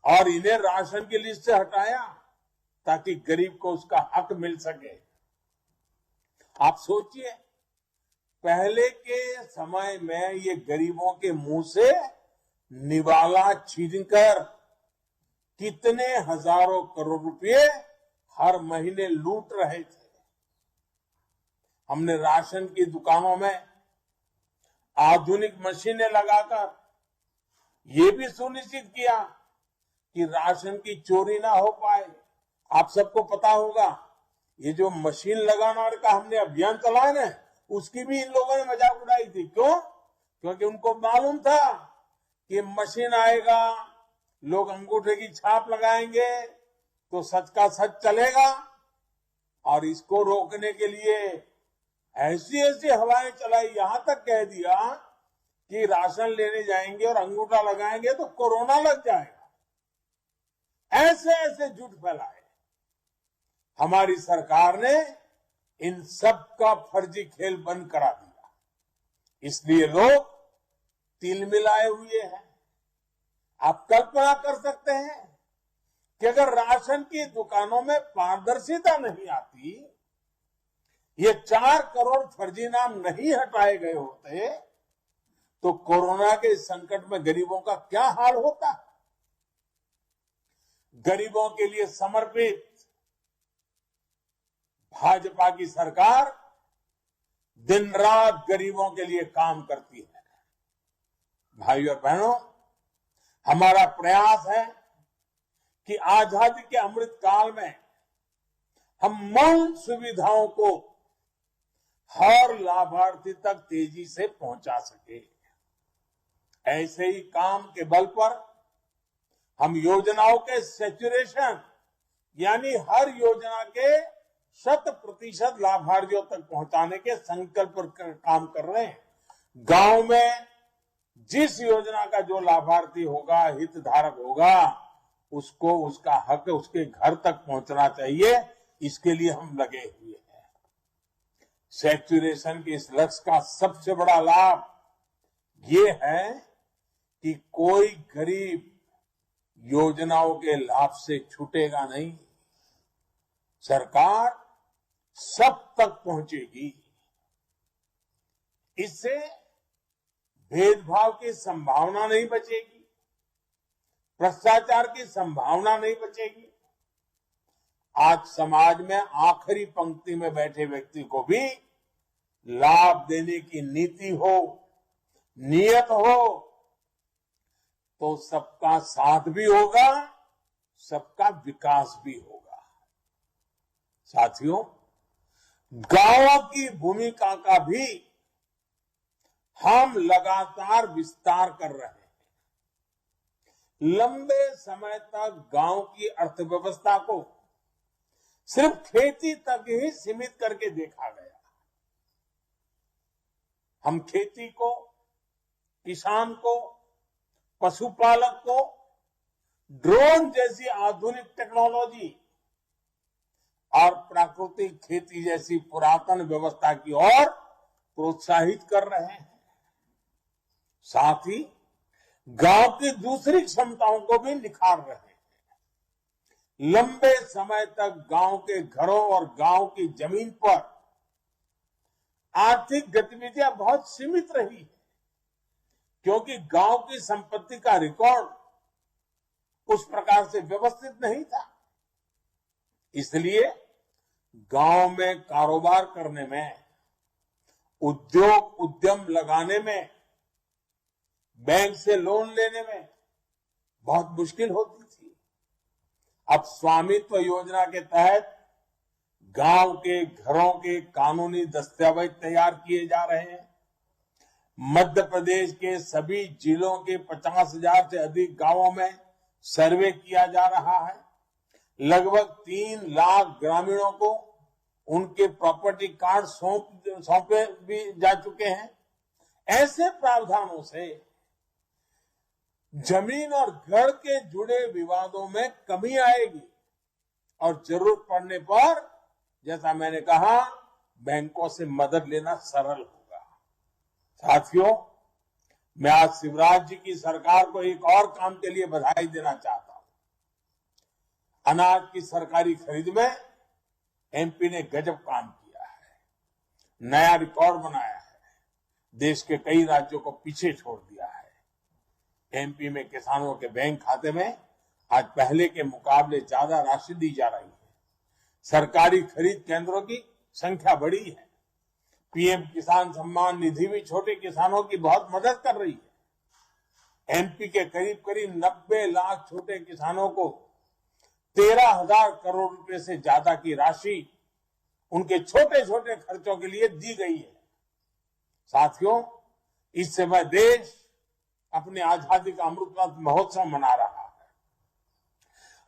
और इन्हें राशन की लिस्ट से हटाया ताकि गरीब को उसका हक मिल सके। आप सोचिए, पहले के समय में ये गरीबों के मुंह से निवाला छीनकर कितने हजारों करोड़ रुपए हर महीने लूट रहे थे। हमने राशन की दुकानों में आधुनिक मशीनें लगाकर ये भी सुनिश्चित किया कि राशन की चोरी ना हो पाए। आप सबको पता होगा, ये जो मशीन लगाना का हमने अभियान चलाया ना, उसकी भी इन लोगों ने मजाक उड़ाई थी। क्यों? क्योंकि उनको मालूम था कि मशीन आएगा, लोग अंगूठे की छाप लगाएंगे तो सच का सच चलेगा, और इसको रोकने के लिए ऐसी ऐसी हवाएं चलाई, यहां तक कह दिया कि राशन लेने जाएंगे और अंगूठा लगाएंगे तो कोरोना लग जाएगा। ऐसे ऐसे झूठ फैलाए। हमारी सरकार ने इन सब का फर्जी खेल बंद करा दिया, इसलिए लोग तिलमिलाए हुए हैं। आप कल्पना कर सकते हैं कि अगर राशन की दुकानों में पारदर्शिता नहीं आती, ये 4 करोड़ फर्जी नाम नहीं हटाए गए होते, तो कोरोना के संकट में गरीबों का क्या हाल होता। गरीबों के लिए समर्पित भाजपा की सरकार दिन रात गरीबों के लिए काम करती है। भाइयों और बहनों, हमारा प्रयास है कि आजादी के अमृत काल में हम मूल सुविधाओं को हर लाभार्थी तक तेजी से पहुंचा सके। ऐसे ही काम के बल पर हम योजनाओं के सैचुरेशन, यानी हर योजना के 100% लाभार्थियों तक पहुंचाने के संकल्प पर काम कर रहे हैं। गांव में जिस योजना का जो लाभार्थी होगा, हितधारक होगा, उसको उसका हक उसके घर तक पहुंचना चाहिए। इसके लिए हम लगे हुए हैं। सैचुरेशन के इस लक्ष्य का सबसे बड़ा लाभ ये है कि कोई गरीब योजनाओं के लाभ से छूटेगा नहीं। सरकार सब तक पहुंचेगी। इससे भेदभाव की संभावना नहीं बचेगी, भ्रष्टाचार की संभावना नहीं बचेगी। आज समाज में आखिरी पंक्ति में बैठे व्यक्ति को भी लाभ देने की नीति हो, नियत हो, तो सबका साथ भी होगा, सबका विकास भी होगा। साथियों, गांवों की भूमिका का भी हम लगातार विस्तार कर रहे हैं। लंबे समय तक गांव की अर्थव्यवस्था को सिर्फ खेती तक ही सीमित करके देखा गया। हम खेती को, किसान को, पशुपालक को ड्रोन जैसी आधुनिक टेक्नोलॉजी और प्राकृतिक खेती जैसी पुरातन व्यवस्था की ओर प्रोत्साहित कर रहे हैं। साथ ही गांव की दूसरी क्षमताओं को भी निखार रहे हैं। लंबे समय तक गांव के घरों और गांव की जमीन पर आर्थिक गतिविधियां बहुत सीमित रही है, क्योंकि गांव की संपत्ति का रिकॉर्ड उस प्रकार से व्यवस्थित नहीं था। इसलिए गांव में कारोबार करने में, उद्योग उद्यम लगाने में, बैंक से लोन लेने में बहुत मुश्किल होती थी। अब स्वामित्व योजना के तहत गांव के घरों के कानूनी दस्तावेज तैयार किए जा रहे हैं। मध्य प्रदेश के सभी जिलों के 50,000 से अधिक गांवों में सर्वे किया जा रहा है। लगभग 3 लाख ग्रामीणों को उनके प्रॉपर्टी कार्ड सौंपे भी जा चुके हैं। ऐसे प्रावधानों से जमीन और घर के जुड़े विवादों में कमी आएगी और जरूरत पड़ने पर, जैसा मैंने कहा, बैंकों से मदद लेना सरल होगा। साथियों, मैं आज शिवराज जी की सरकार को एक और काम के लिए बधाई देना चाहता हूं। अनाज की सरकारी खरीद में एमपी ने गजब काम किया है, नया रिकॉर्ड बनाया है, देश के कई राज्यों को पीछे छोड़ दिया है। एमपी में किसानों के बैंक खाते में आज पहले के मुकाबले ज्यादा राशि दी जा रही है। सरकारी खरीद केंद्रों की संख्या बढ़ी है। पीएम किसान सम्मान निधि भी छोटे किसानों की बहुत मदद कर रही है। एमपी के करीब करीब 90 लाख छोटे किसानों को 13,000 करोड़ रुपए से ज्यादा की राशि उनके छोटे छोटे खर्चों के लिए दी गई है। साथियों, इस समय देश अपने आजादी का अमृत महोत्सव मना रहा है।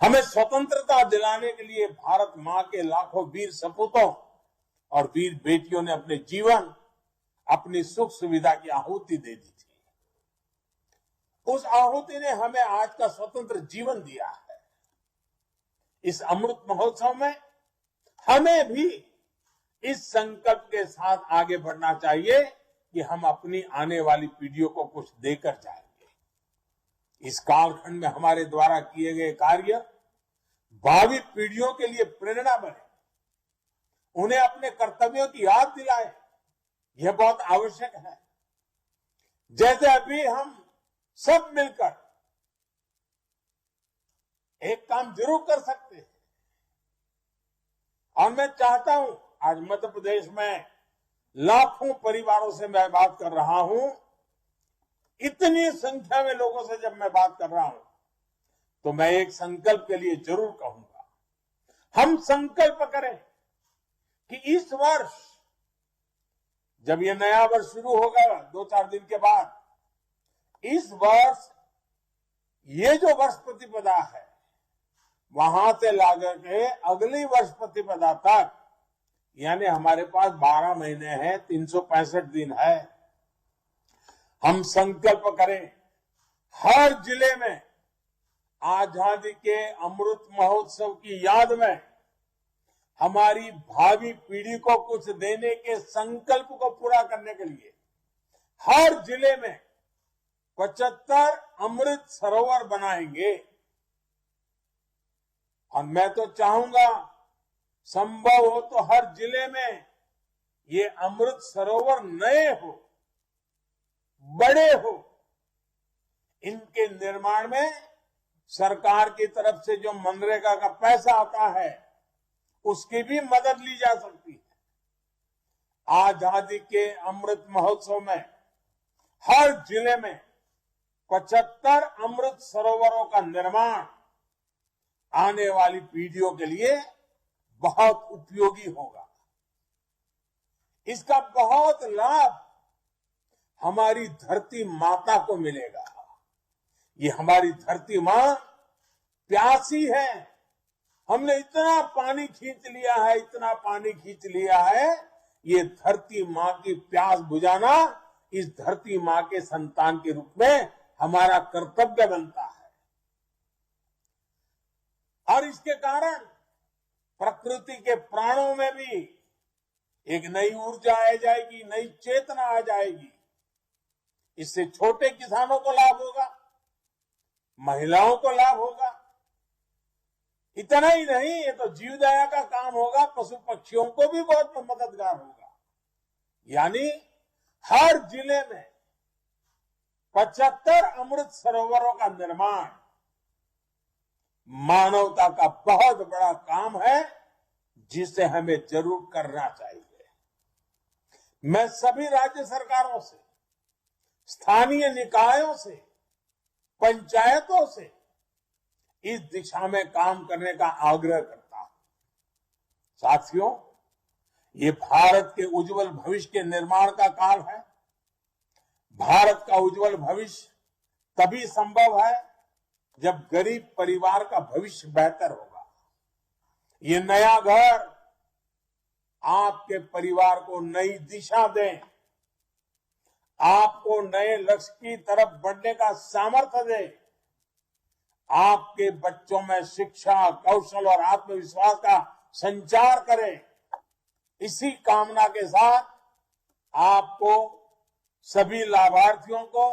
हमें स्वतंत्रता दिलाने के लिए भारत मां के लाखों वीर सपूतों और वीर बेटियों ने अपने जीवन, अपनी सुख सुविधा की आहुति दे दी थी। उस आहुति ने हमें आज का स्वतंत्र जीवन दिया है। इस अमृत महोत्सव में हमें भी इस संकल्प के साथ आगे बढ़ना चाहिए कि हम अपनी आने वाली पीढ़ियों को कुछ देकर जाएंगे। इस कालखंड में हमारे द्वारा किए गए कार्य भावी पीढ़ियों के लिए प्रेरणा बने, उन्हें अपने कर्तव्यों की याद दिलाए। यह बहुत आवश्यक है। जैसे अभी हम सब मिलकर एक काम जरूर कर सकते हैं, और मैं चाहता हूं, आज मध्य प्रदेश में लाखों परिवारों से मैं बात कर रहा हूं। इतनी संख्या में लोगों से जब मैं बात कर रहा हूं, तो मैं एक संकल्प के लिए जरूर कहूंगा। हम संकल्प करें कि इस वर्ष, जब ये नया वर्ष शुरू होगा 2-4 दिन के बाद, इस वर्ष ये जो वर्ष प्रतिपदा है, वहां से लाकर के अगली वर्ष प्रतिपदा तक, यानी हमारे पास 12 महीने हैं, 365 दिन है। हम संकल्प करें, हर जिले में आजादी के अमृत महोत्सव की याद में हमारी भावी पीढ़ी को कुछ देने के संकल्प को पूरा करने के लिए हर जिले में 75 अमृत सरोवर बनाएंगे। और मैं तो चाहूंगा, संभव हो तो हर जिले में ये अमृत सरोवर नए हो, बड़े हो। इनके निर्माण में सरकार की तरफ से जो मनरेगा का पैसा आता है, उसकी भी मदद ली जा सकती है। आजादी के अमृत महोत्सव में हर जिले में 75 अमृत सरोवरों का निर्माण आने वाली पीढ़ियों के लिए बहुत उपयोगी होगा। इसका बहुत लाभ हमारी धरती माता को मिलेगा। ये हमारी धरती मां प्यासी है। हमने इतना पानी खींच लिया है, इतना पानी खींच लिया है। ये धरती मां की प्यास बुझाना इस धरती मां के संतान के रूप में हमारा कर्तव्य बनता है। और इसके कारण प्रकृति के प्राणों में भी एक नई ऊर्जा आ जाएगी, नई चेतना आ जाएगी। इससे छोटे किसानों को लाभ होगा, महिलाओं को लाभ होगा। इतना ही नहीं, ये तो जीवदया का काम होगा, पशु पक्षियों को भी बहुत मददगार होगा। यानी हर जिले में 75 अमृत सरोवरों का निर्माण मानवता का बहुत बड़ा काम है, जिसे हमें जरूर करना चाहिए। मैं सभी राज्य सरकारों से, स्थानीय निकायों से, पंचायतों से इस दिशा में काम करने का आग्रह करता हूं। साथियों, ये भारत के उज्जवल भविष्य के निर्माण का काल है। भारत का उज्जवल भविष्य तभी संभव है जब गरीब परिवार का भविष्य बेहतर होगा। ये नया घर आपके परिवार को नई दिशा दे, आपको नए लक्ष्य की तरफ बढ़ने का सामर्थ्य दे, आपके बच्चों में शिक्षा, कौशल और आत्मविश्वास का संचार करे। इसी कामना के साथ आपको सभी लाभार्थियों को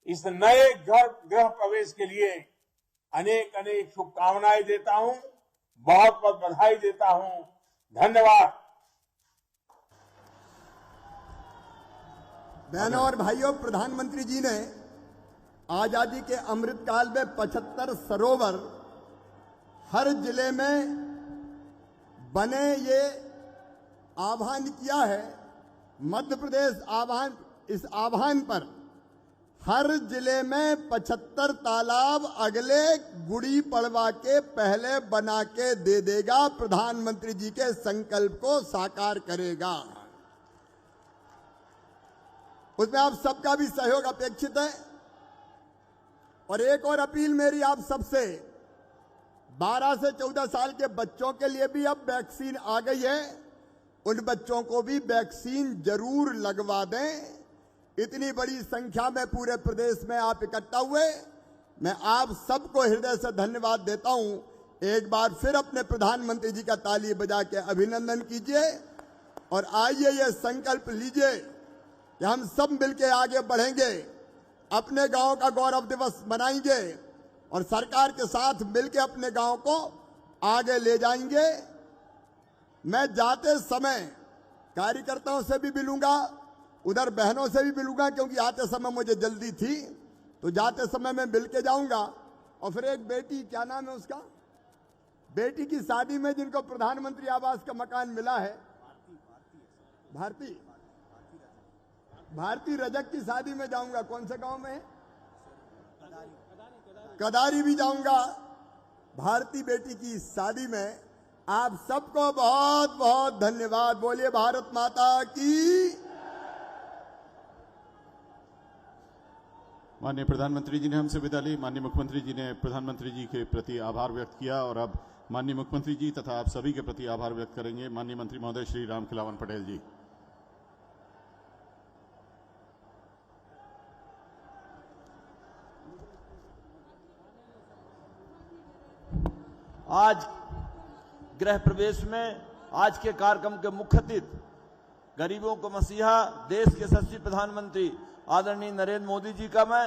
इस नए गृह प्रवेश के लिए अनेक अनेक शुभकामनाएं देता हूं, बहुत बहुत बधाई देता हूं। धन्यवाद। बहनों और भाइयों, प्रधानमंत्री जी ने आजादी के अमृत काल में 75 सरोवर हर जिले में बने, ये आह्वान किया है। मध्य प्रदेश इस आह्वान पर हर जिले में 75 तालाब अगले गुड़ी पड़वा के पहले बना के दे देगा। प्रधानमंत्री जी के संकल्प को साकार करेगा। उसमें आप सबका भी सहयोग अपेक्षित है। और एक और अपील मेरी आप सबसे, 12 से 14 साल के बच्चों के लिए भी अब वैक्सीन आ गई है। उन बच्चों को भी वैक्सीन जरूर लगवा दें। इतनी बड़ी संख्या में पूरे प्रदेश में आप इकट्ठा हुए, मैं आप सबको हृदय से धन्यवाद देता हूं। एक बार फिर अपने प्रधानमंत्री जी का ताली बजा के अभिनंदन कीजिए और आइए ये संकल्प लीजिए कि हम सब मिलकर आगे बढ़ेंगे, अपने गांव का गौरव दिवस मनाएंगे और सरकार के साथ मिलकर अपने गांव को आगे ले जाएंगे। मैं जाते समय कार्यकर्ताओं से भी मिलूंगा, उधर बहनों से भी मिलूंगा, क्योंकि आते समय मुझे जल्दी थी, तो जाते समय मैं मिल के जाऊंगा। और फिर एक बेटी, क्या नाम है उसका, बेटी की शादी में जिनको प्रधानमंत्री आवास का मकान मिला है, भारती रजक की शादी में जाऊंगा। कौन से गांव में है? कदारी भी जाऊंगा। भारती बेटी की शादी में आप सबको बहुत बहुत धन्यवाद। बोलिए भारत माता की। माननीय प्रधानमंत्री जी ने हमसे विदा ली। माननीय मुख्यमंत्री जी ने प्रधानमंत्री जी के प्रति आभार व्यक्त किया और अब माननीय मुख्यमंत्री जी तथा आप सभी के प्रति आभार व्यक्त करेंगे माननीय मंत्री महोदय श्री रामखिलावन पटेल जी। आज गृह प्रवेश में आज के कार्यक्रम के मुख्य अतिथि गरीबों को मसीहा, देश के यशस्वी प्रधानमंत्री आदरणीय नरेंद्र मोदी जी का मैं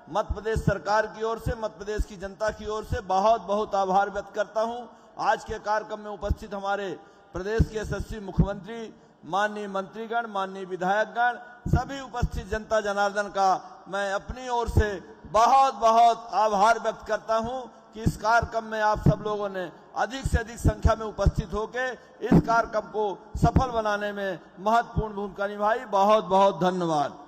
मध्य प्रदेश सरकार की ओर से, मध्य प्रदेश की जनता की ओर से बहुत बहुत आभार व्यक्त करता हूं। आज के कार्यक्रम में उपस्थित हमारे प्रदेश के यशस्वी मुख्यमंत्री, माननीय मंत्रीगण, माननीय विधायकगण, सभी उपस्थित जनता जनार्दन का मैं अपनी ओर से बहुत बहुत आभार व्यक्त करता हूं कि इस कार्यक्रम में आप सब लोगों ने अधिक से अधिक संख्या में उपस्थित होकर इस कार्यक्रम को सफल बनाने में महत्वपूर्ण भूमिका निभाई। बहुत बहुत धन्यवाद।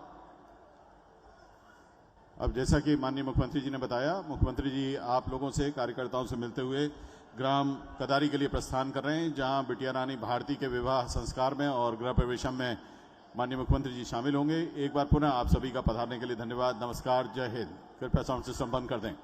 अब जैसा कि माननीय मुख्यमंत्री जी ने बताया, मुख्यमंत्री जी आप लोगों से, कार्यकर्ताओं से मिलते हुए ग्राम कदारी के लिए प्रस्थान कर रहे हैं, जहां बिटिया रानी भारती के विवाह संस्कार में और गृह प्रवेशम में माननीय मुख्यमंत्री जी शामिल होंगे। एक बार पुनः आप सभी का पधारने के लिए धन्यवाद। नमस्कार, जय हिंद। कृपया साउंड सिस्टम बंद कर दें।